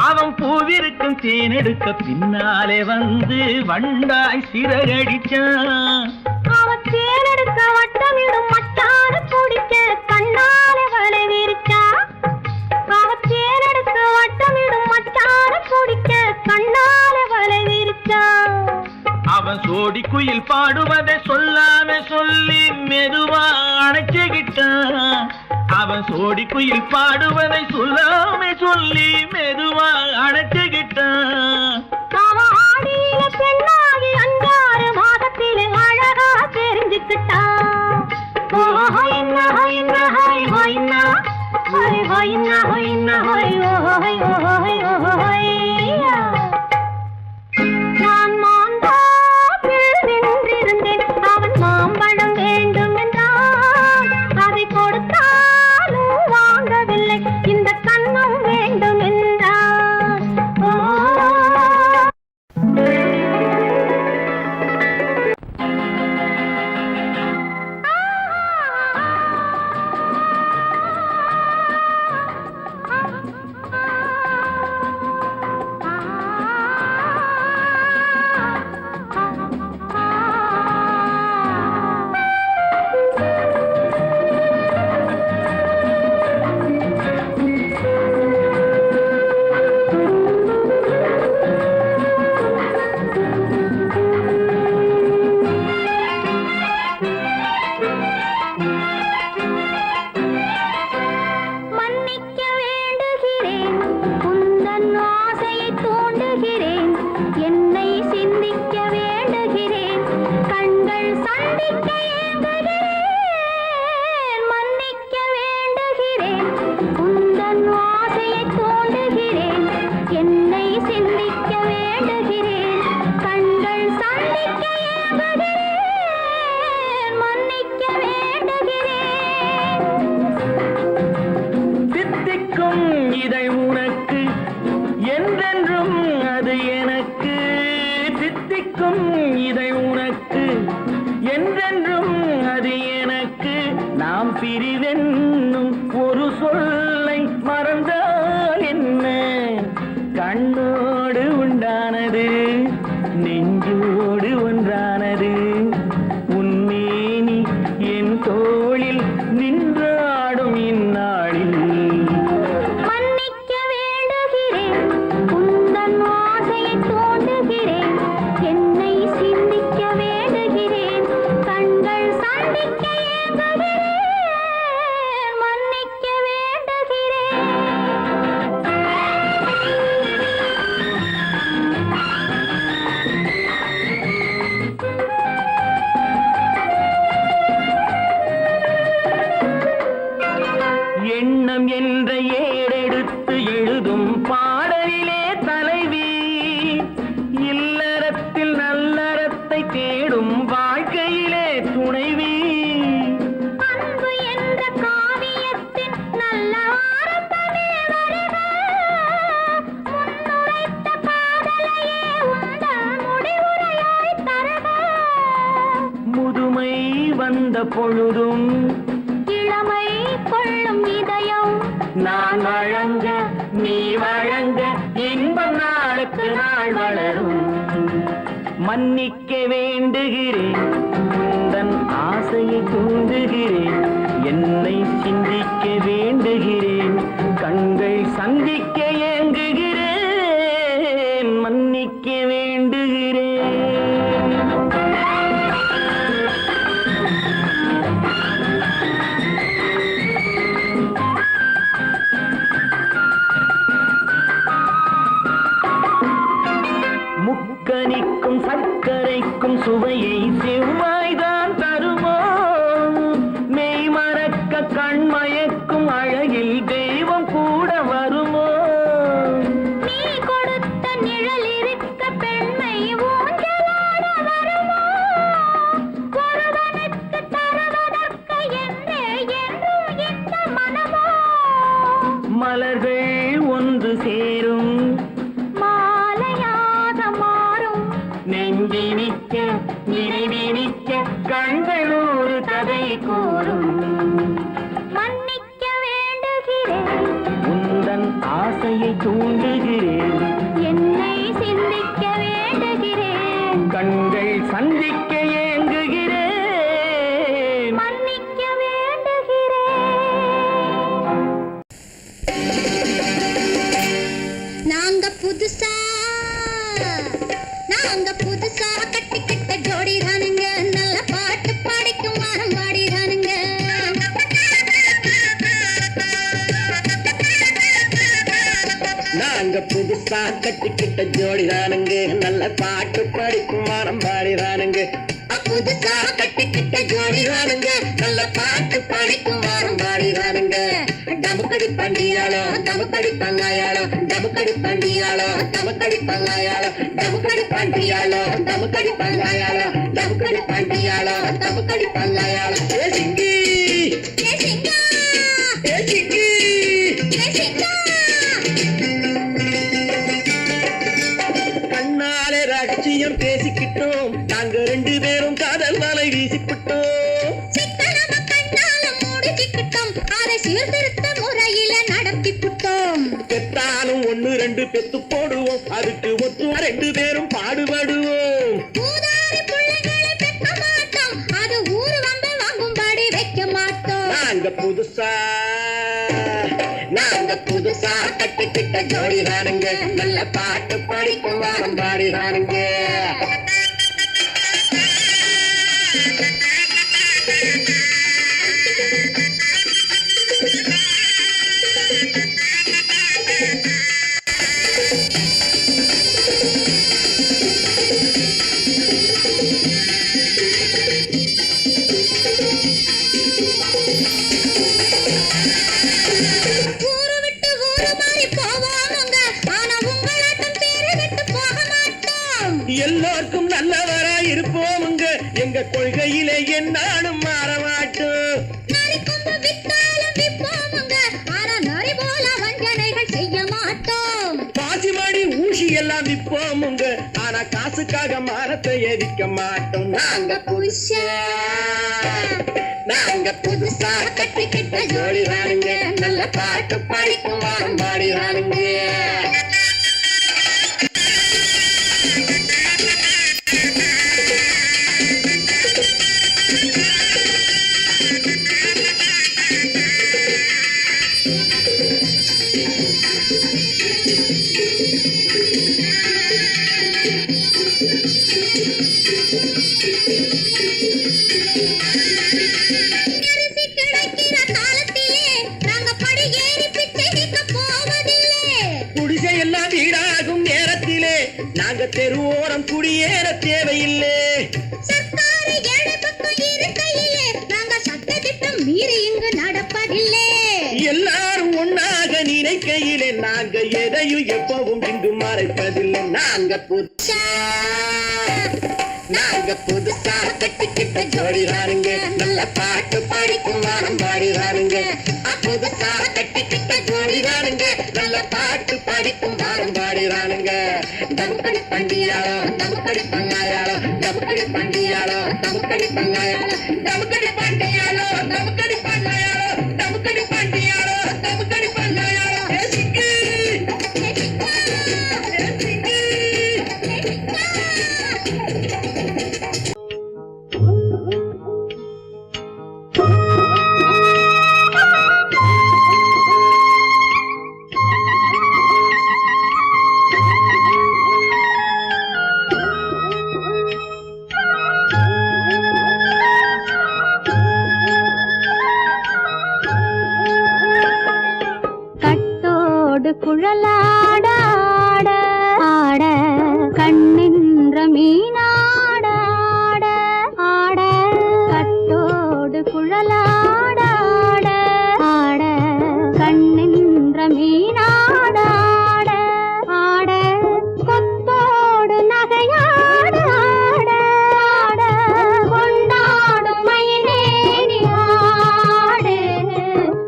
அவன் பூவிருக்கும் தேனெடுக்க பின்னாலே வந்து வண்டாய் சிறகடிச்சான். அவன் தேனெடுக்க வட்டமிடும் மட்டான குடிக்க கண்ணாலே வலை விரிச்சா. அவன் தேனெடுக்க வட்டமிடும் மட்டான குடிக்க கண்ணாலே வலை விரிச்சா. அவன் சோடி குயில் பாடுவதை சொல்லாம சொல்லி மெதுவா அணைச்சுக்கிட்டான். அவன் சோடி குயில் பாடுவதை சொல்லாம சொல்லி மெதுவா அணைச்சுக்கிட்டான். அவன் ஆடியில பெண்ணாகி 5-6 மாதத்திலே அழகா தெரிஞ்சுக்கிட்டான். நான் மாந்தாப்பில் நின்றிருந்தேன், அவன் மாம்பழம் வேண்டும் என்றான். அதை கொடுத்தாலும் வாங்கவில்லை, இந்த கன்னம் வேண்டும் என்றான். மன்னிக்க வேண்டுகிறேன், உந்தன் ஆசையை தூண்டுகிறேன், என்னை சிந்திக்க வேண்டுகிறேன், கண்கள் சந்திக்க ஏங்குகிறேன். மன்னிக்க வேண்டுகிறேன், உந்தன் ஆசையை தூண்டுகிறேன், என்னை சிந்திக்க வேண்டுகிறேன், கண்கள் சந்திக்க ஏங்குகிறேன். மன்னிக்க வேண்டுகிறேன். தித்திக்கும் இதை உனக்கு என்றென்றும் அது எனக்கு. தித்திக்கும் இதை உனக்கு என்றென்றும் அது வந்த பொழுதும் இளமை கொள்ளும் இதயம் நான் வழங்க நீ வழங்க இன்பம் நாளுக்கு நாள் வளரும். மன்னிக்க வேண்டுகிறேன், உந்தன் ஆசையை தூண்டுகிறேன், என்னை சிந்திக்க வேண்டுகிறேன், கண்கள் சந்திக்க ஏங்குகிறேன், மன்னிக்க வேண்டுகிறேன். முக்கனிக்கும் சர்க்கரைக்கும் சுவையை செவ்வாய்தான் தருமோ, மெய் மறக்க கண்மயக்கும் அழகில் தெய்வம் கூட வருமோ. நீ கொடுத்த நிழல் இருக்க பெண்மை ஊஞ்சலாட வருமோ, ஒருவனுக்கு தருவதற்கு என்றே என்றும் இந்த மனமோ. மலர்கள் ஒன்று சேரும் மாலையாக மாறும் நெஞ்சினிக்க நினைவினிக்க கண்கள் ஒரு கதை கூறும். மன்னிக்க வேண்டுகிறேன், உந்தன் ஆசையை தூண்டுகிறேன், என்னை சிந்திக்க வேண்டுகிறேன், கண்கள் சந்திக்க ஏங்குகிறேன், மன்னிக்க வேண்டுகிறேன். நாங்க புதுசா கட்டிக்கிட்ட ஜோடி தானுங்க, நல்ல பாட்டு பாடிக்கும் வாரம் பாடிதானுங்க. நாங்க புதுசா கட்டிக்கிட்ட ஜோடிதானுங்க, நல்ல பாட்டு படிக்கும் வாரம் பாடிதானுங்க. புதுசா கட்டிக்கிட்ட ஜோடி தானுங்க, நல்ல பாட்டு பாடிக்கும் வாரம் பாடிதானுங்க. டமுக்கடி பண்டியாளோ டமுக்கடி பங்காயாளோ, டமுக்கடி பண்டியாளோ டமுக்கடி பங்காயாளோ, டமுக்கடி பண்டியாளோ டமுக்கடி பங்காயாளோ, டமுக்கடி பண்டியாளோ டமுக்கடி பங்காயாளோ. ஏ சிங்கி ஏ சிங்கா, ஏ சிங்கி ஏ சிங்கா. கண்ணாலே ரகசியம் பேசிக்கிட்டோம், நாங்க ரெண்டு பேரும் காதல் வலை வீசிக்கிட்டோம். சிக்கனமா கண்ணால மூடிக்கிட்டோம், அதை சீர்திருத்த முறையில நடத்திக்கிட்டோம். பெத்தாலும் ஒண்ணு ரெண்டு பெத்து போடுவோம், அதுக்கு ஒத்துவா ரெண்டு பேரும் பாடுபடுவோம். ஊதாரி பிள்ளைகளை பெக்க மாட்டோம், அது ஊரு வந்து வாங்கும்படி வைக்க மாட்டோம். நாங்க புதுசா கட்டிக்கிட்ட ஜோடிதானுங்க, நல்ல பாட்டு படிக்கும் வாரம் பாடிதானுங்க. ஊரு விட்டு ஊரு மாறி போவோமுங்க, ஆனா உங்களாட்டம் பேரு விட்டு போக மாட்டோம். எல்லோருக்கும் நல்லவரா இருப்போமுங்க, எங்க கொள்கையிலே என்னாலும் மாற மாட்டோம். நரி கொம்பு வித்தாலும் விப்போமுங்க, ஆனா நரி போல வஞ்சனைகள் செய்ய மாட்டோம். பாசிமணி ஊசி எல்லாம் விற்போமுங்க, ஆனா காசுக்காக மரத்தை எரிக்க மாட்டோம். நாங்க புதுசா கட்டிக்கிட்ட ஜோடிதானுங்க, நல்ல பாட்டு படிக்கும் வாரம் பாடிதானுங்க. அரிசி கிடைக்கிற காலத்திலே நாங்க படி ஏறி பிச்சை கேட்க போவதில்லை. குடிசை எல்லாம் வீடாகும் நேரத்திலே நாங்க தெருவோரம் குடியேற தேவையில்லை. சர்க்காரு ஏழை பக்கம் இருக்கையிலே நாங்க சட்டத்திட்டம் மீறி இங்கு நடப்பதில்லை. எல்லாரும் ஒன்னாக நினைக்கையிலே நாங்க எதையும் எப்பவும் இங்கு மறைப்பதில்லை. நாங்க புதுசா கட்டிக்கிட்ட ஜோடிதானுங்க, நல்ல பாட்டு படிக்கும் வாரம் பாடிதானுங்க. புதுசா கட்டிக்கிட்ட ஜோடிதானுங்க, நல்ல பாட்டு படிக்கும் வாரம் பாடிதானுங்க. டமுக்கடி பண்டியாளோ டமுக்கடி பங்காயாளோ, டமுக்கடி பண்டியாளோ கட்டோடு குழலாட ஆட ஆட கண்ணின்ற மீனாட ஆட ஆட கட்டோடு குழலாட ஆட ஆட கண்ணின்ற மீனாட ஆட ஆட கொத்தோடு நகையாட ஆட ஆட கொண்டாடும் மயிலேறி ஆடு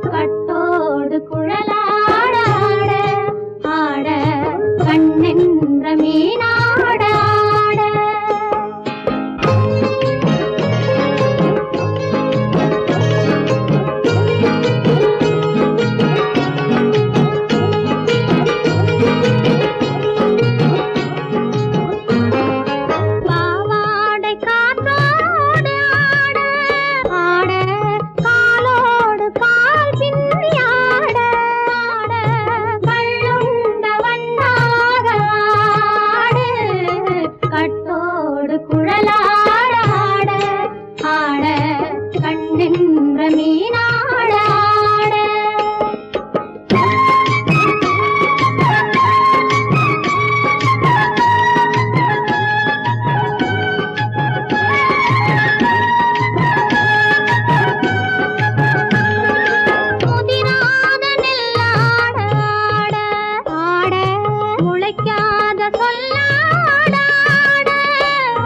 கட்டோடு குழலாட ஆட ஆட கண்ணென்ற மீனாட ஆட பாவாடை காற்றோடு ஆட ஆட காலோடு கால் பின்னி ஆட ஆட கள்ளுண்ட வண்ணாக ஆடு கட்டோடு குழலாட ஆட ஆட கண்ணென்ற மீனாட ஆட முதிராத நெல்லாட ஆட ஆட முளைக்காத சொல்லாட ஆட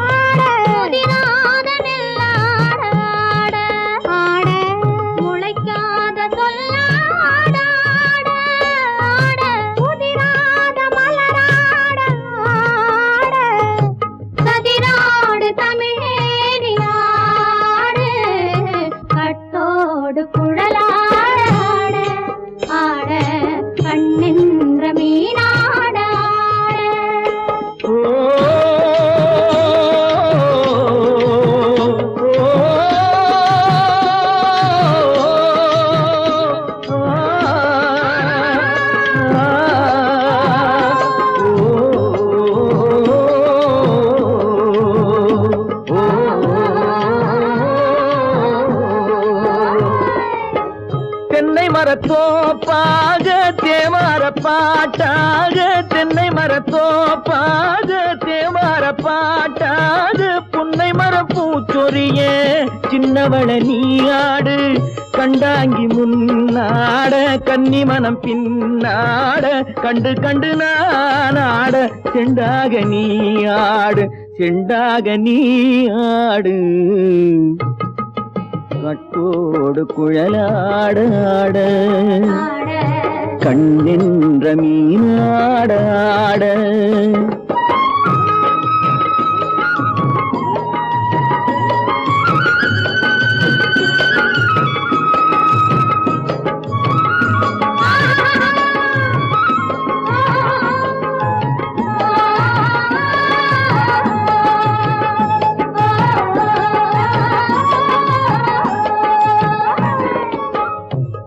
ஆட முதிராத நெல்லாட ஆட ஆட முளைக்காத சொல்லாட ஆட ஆட முதிராத மலராட ஆட கதிராடு தமிழேறி ஆடு கட்டோடு குழலாட ஆட ஆட கண்ணென்ற மீனாட ஆட தென்னை மரத்தோப்பாக தேமார பாட்டாக தென்னை மரத்தோப்பாக தேமார பாட்டாக புன்னை மரம் பூச்சொரிய சின்னவள நீயாடு கண்டாங்கி முன்னாட கன்னி மனம் பின்னாட கண்டு கண்டு நானாட செண்டாக நீயாடு செண்டாக நீயாடு கட்டோடு குழலாட ஆட ஆட கண்ணின்ற மீனாட ஆட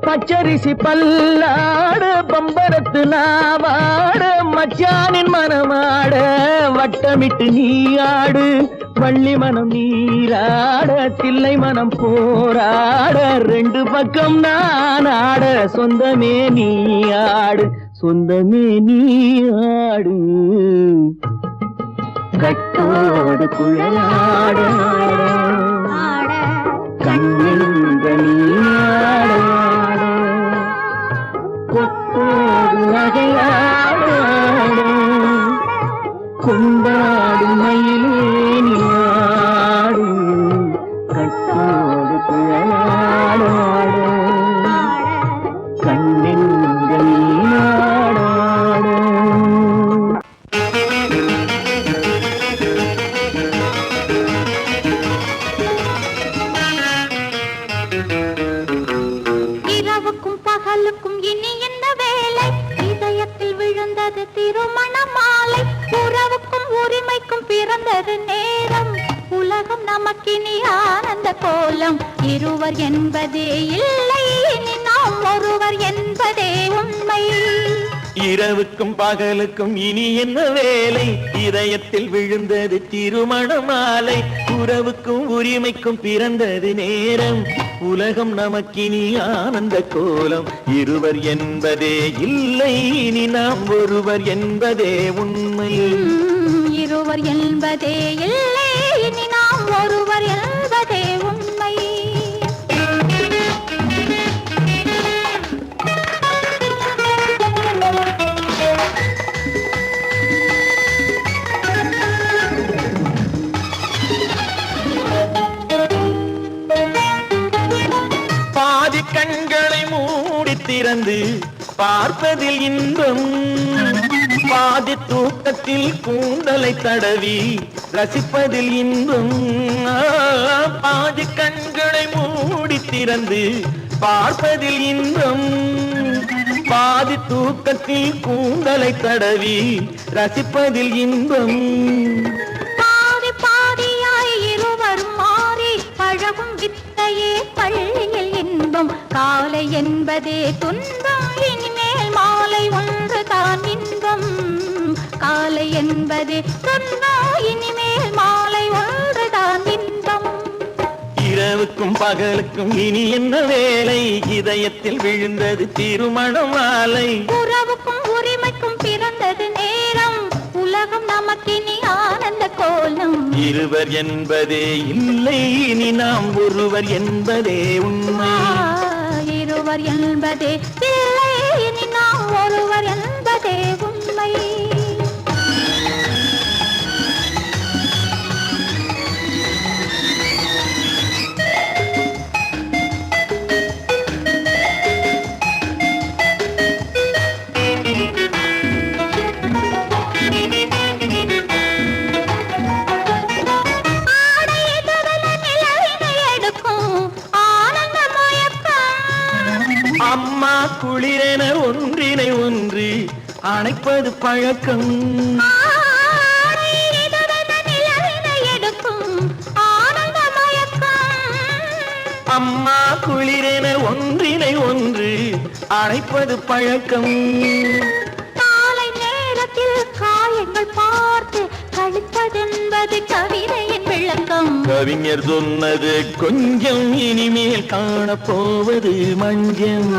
பச்சரிசி பல்லாட பம்பரத்து நாவாட மச்சானின் மனமாட வட்டமிட்டு நீயாடு வள்ளி மனம் நீராட தில்லை மனம் போராட ரெண்டு பக்கம் நான் ஆட சொந்தமே நீயாடு சொந்தமே நீயாடு கட்டோடு குழலாட ஆட கண்ணின்ற நீயாட கொத்தோடு நகையாட கொண்டாடு மயிலே நீயாடு கட்டோடு குழலாட கண்ணின்ற நீயாட இனி ஆனந்த கோலம் இருவர் என்பதே இல்லை இனி நாம் ஒருவர் என்பதே உண்மை இரவுக்கும் பகலுக்கும் இனி என்ன வேலை இதயத்தில் விழுந்தது திருமண மாலை உறவுக்கும் உரிமைக்கும் பிறந்தது நேரம் உலகம் நமக்கினி ஆனந்த கோலம் இருவர் என்பதே இல்லை இனி நாம் ஒருவர் என்பதே உண்மை இருவர் என்பதே இல்லை இனி நாம் ஒருவர் என்பதே உண்மை பாதி கண்களை மூடி திறந்து பார்ப்பதில் இன்பம் பாதி தூக்கத்தில் கூந்தலை தடவி ரசிப்பதில் இன்பம் பாதி கண்களை மூடி திறந்து பார்ப்பதில் இன்பம் பாதி தூக்கத்தில் கூந்தலை தடவி ரசிப்பதில் இன்பம் பாதி பாதியாய் இருவர் மாறி பழகும் வித்தையே பள்ளியில் இன்பம் காலை என்பதே துன்பம் இனிமேல் மாலை ஒன்று தான் இன்பம் காலை என்பதே துன்பம் இனிமேல் மாலை ஒன்று தான் இன்பம் இரவுக்கும் பகலுக்கும் இனி என்ன வேலை இதயத்தில் விழுந்தது திருமண மாலை உறவுக்கும் உரிமைக்கும் பிறந்தது நேரம் உலகம் நமக்கினி ஆனந்த கோலம் இருவர் என்பதே இல்லை இனி நாம் ஒருவர் என்பதே உண்மை இருவர் என்பதே இல்லை இனி நாம் ஒருவர் என்பதே உண்மை அம்மா குளிரென ஒன்றினை ஒன்று அணைப்பது பழக்கம் அம்மா குளிரென ஒன்றினை ஒன்று அணைப்பது பழக்கம் காலை நேரத்தில் காயங்கள் பார்த்து கழிப்பதென்பது கவிதையின் விளக்கம் கவிஞர் சொன்னது கொஞ்சம் இனிமேல் காணப்போவது மஞ்சம்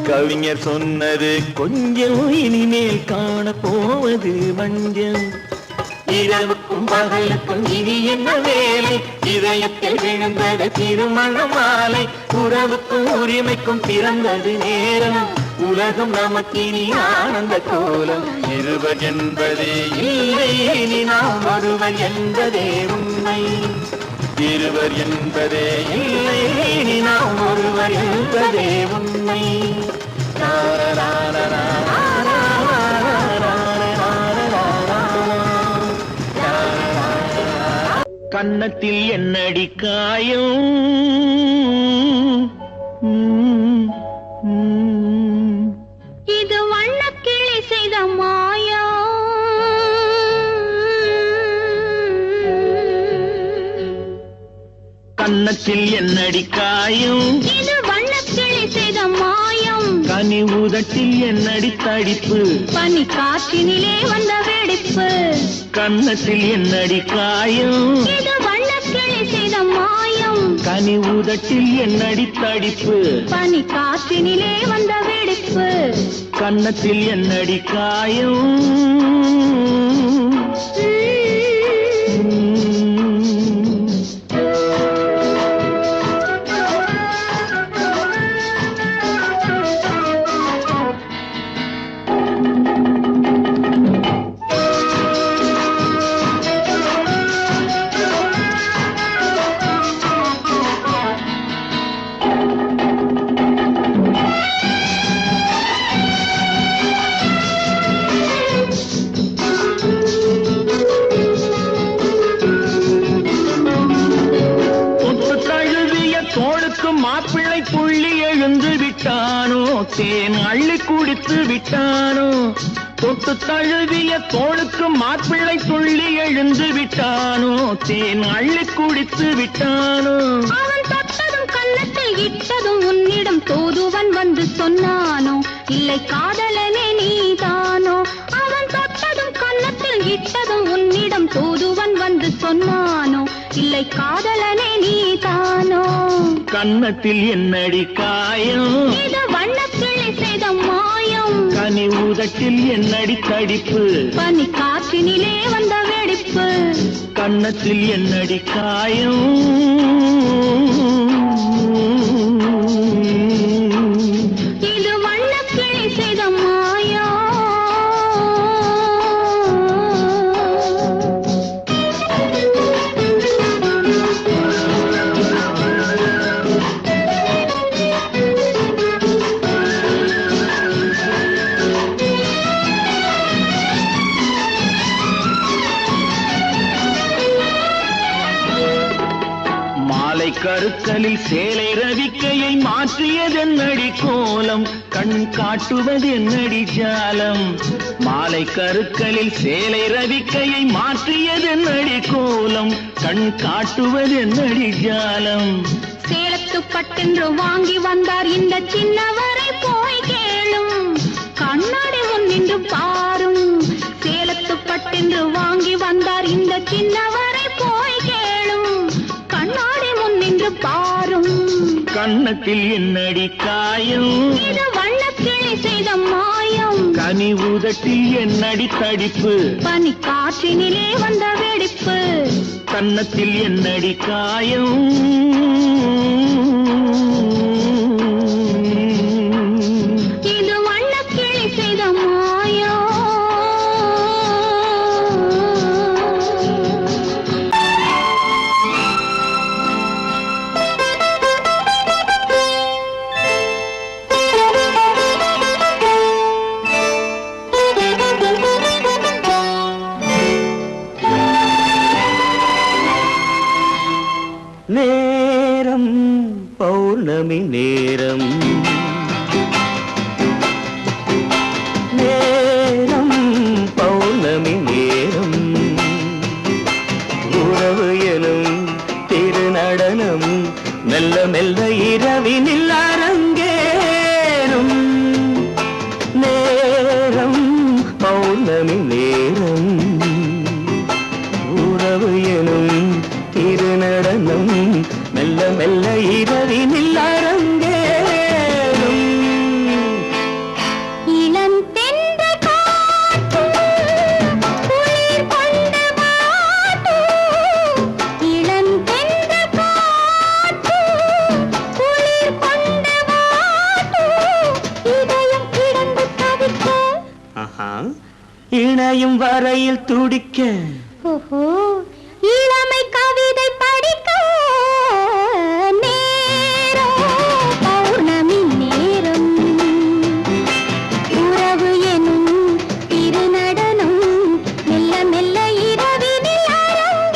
கவிஞர் சொன்னது கொஞ்சம் இனிமேல் காணப்போவது மஞ்சம் இரவுக்கும் பகலுக்கும் இனி என்ன வேலை இதயத்தில் விழுந்தது திருமண மாலை உறவுக்கும் உரிமைக்கும் பிறந்தது நேரம் உலகம் நமக்கினி ஆனந்த கோலம் இருவர் என்பதே இல்லை இனி நாம் ஒருவர் என்பதே உண்மை இருவர் என்பதே இல்லை இனி நாம் ஒருவர் என்பதே உண்மை கன்னத்தில் என்னடி காயம் இது வண்ணக்கிளி செய்த மாயம் கன்னத்தில் என்னடி காயம் இது வண்ணக்கிளி செய்த மாயம் கனி உதட்டில் என்னடி தடிப்பு பனி காற்றினிலே வந்த வெடிப்பு கன்னத்தில் என்னடி காயம் இது வண்ணக்கிளி செய்த மாயம் கனி உதட்டில் என்னடி தடிப்பு பனி காற்றினிலே வந்த வெடிப்பு கன்னத்தில் என்னடி காயம் மாப்பிள்ளை புள்ளி எழுந்து விட்டானோ தேன் அள்ளி குடித்து விட்டானோ தொட்டு தழுவிய தோளுக்கு மாப்பிள்ளை துள்ளி எழுந்து விட்டானோ, தேன் அள்ளி குடித்து விட்டானோ. அவன் தொட்டதும் கன்னத்தில் இட்டதும் உன்னிடம் தூதுவன் வந்து சொன்னானோ, இல்லை காதலனே நீதானோ. அவன் தொட்டதும் கன்னத்தில் இட்டதும் உன்னிடம் தூதுவன் வந்து சொன்னானோ, இல்லை காதலனே நீதானோ. கன்னத்தில் என்னடி காயம், இது வண்ணக்கிளி செய்த மாயம். கனி உதட்டில் என்னடி தடிப்பு, பனி காற்றினிலே வந்த வெடிப்பு. கன்னத்தில் என்னடி காயம், இது வண்ணக்கிளி செய்த மாயம். கருக்கலில் சேலை ரவிக்கையை மாற்றியதென்னடி கோலம், கண் காட்டுவதென்னடி ஜாலம். மாலை கருக்கலில் சேலை ரவிக்கையை மாற்றியதென்னடி கோலம், கண் காட்டுவதென்னடி ஜாலம். சேலத்து பட்டென்று வாங்கி வந்தார் இந்த சின்னவரை போய் கேளும், கண்ணாடி முன் நின்று பாரும். சேலத்து பட்டென்று வாங்கி வந்தார் இந்த சின்னவரை போய் கேளும், கண்ணாடி முன் நின்று பாரும். கன்னத்தில் என்னடி காயம், இது வண்ணக்கிளி செய்த மாயம். கனி உதட்டில் என்னடி தடிப்பு, பனி காற்றினிலே வந்த வெடிப்பு. கன்னத்தில் என்னடி காயம், இது வண்ணக்கிளி செய்த மாயம். நேரம் பௌர்ணமி நேரம், நேரம் பௌர்ணமி நேரம். உறவு எனும் திருநடனம் மெல்ல மெல்ல இரவினில் அரங்கேறும். நேரம் பௌர்ணமி நேரம், உறவு எனும் திருநடனம் மெல்ல மெல்ல இரவினில் அரங்கேறும். இளம் தென்றல் காற்றும் குளிர் கொண்டு வாட்டும், இளம் தென்றல் காற்றும் குளிர் கொண்டு வாட்டும், இதயம் கிடந்து தவிக்க. இணையும் வரையில் துடிக்க. ஓஹோ, இளமை கவிதை படிக்க. நேரம் பௌர்ணமி நேரம், உறவு எனும் திருநடனம் மெல்ல மெல்ல இரவினில் அரங்கேறும்.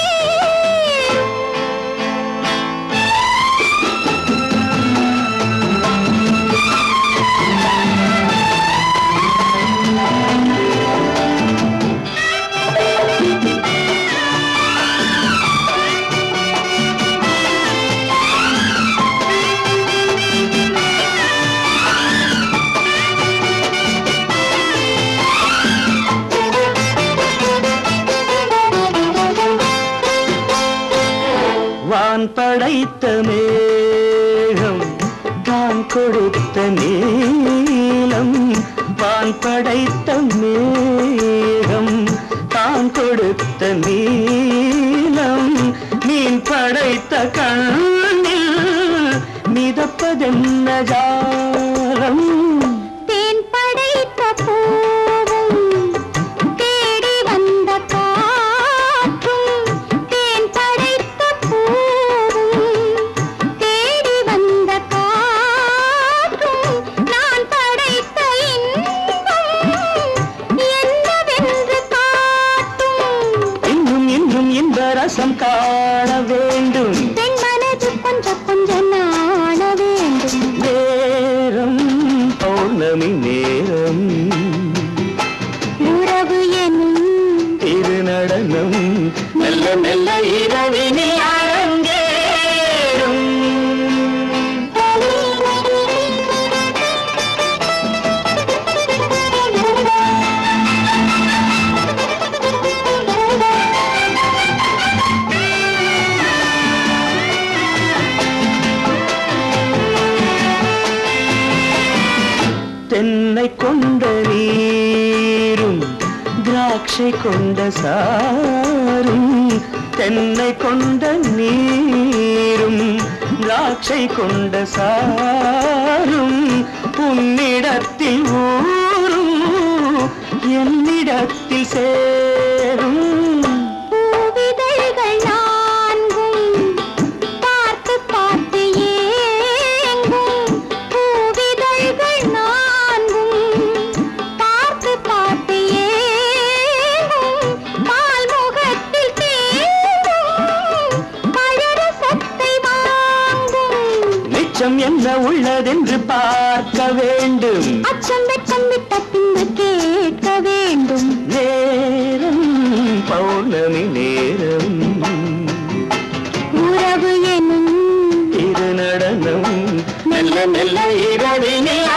வான் படைத்த மேகம் தான் கொடுத்த நீலம், வான் படைத்த மேகம் தான் கொடுத்த நீலம். மீன் படைத்த கண்ணில் மிதப்பதென்ன ஜாலம். தேன் படைத்த பூவும் தேடி வந்த காற்றும், தேன் படைத்த பூவும் தேடி வந்த காற்றும், நான் படைத்த இன்பம் என்னவென்று காட்டும். இன்னும் இன்னும் இந்த ரசம் காண வேண்டும், பெண் மனது கொஞ்சம் கொஞ்சம் நாண வேண்டும். நேரம் பௌர்ணமி நேரம். தென்னை கொண்ட நீரும் திராட்சை கொண்ட சாரும் தென்னை கொண்ட நீரும் திராட்சை கொண்ட சாரும் உன்னிடத்தில் ஊரும் என்னிடத்தில் சேரும் பூவிதழ்கள் நான்கும் பார்த்து பார்த்து ஏங்கும் பூவிதழ்கள் நான்கும் பார்த்து பார்த்து ஏங்கும் பால்முகத்தில் தேங்கும் பழரசத்தை வாங்கும் நிச்சம் என்ன உள்ளதென்று பார்க்க வேண்டும் அச்சம் வெச்சம் விட்ட பின்பு கேட்க வேண்டும் நேரம் பௌர்ணமி நேரம் உறவு எனும் இது நடனம் மெல்ல மெல்ல இரவினில்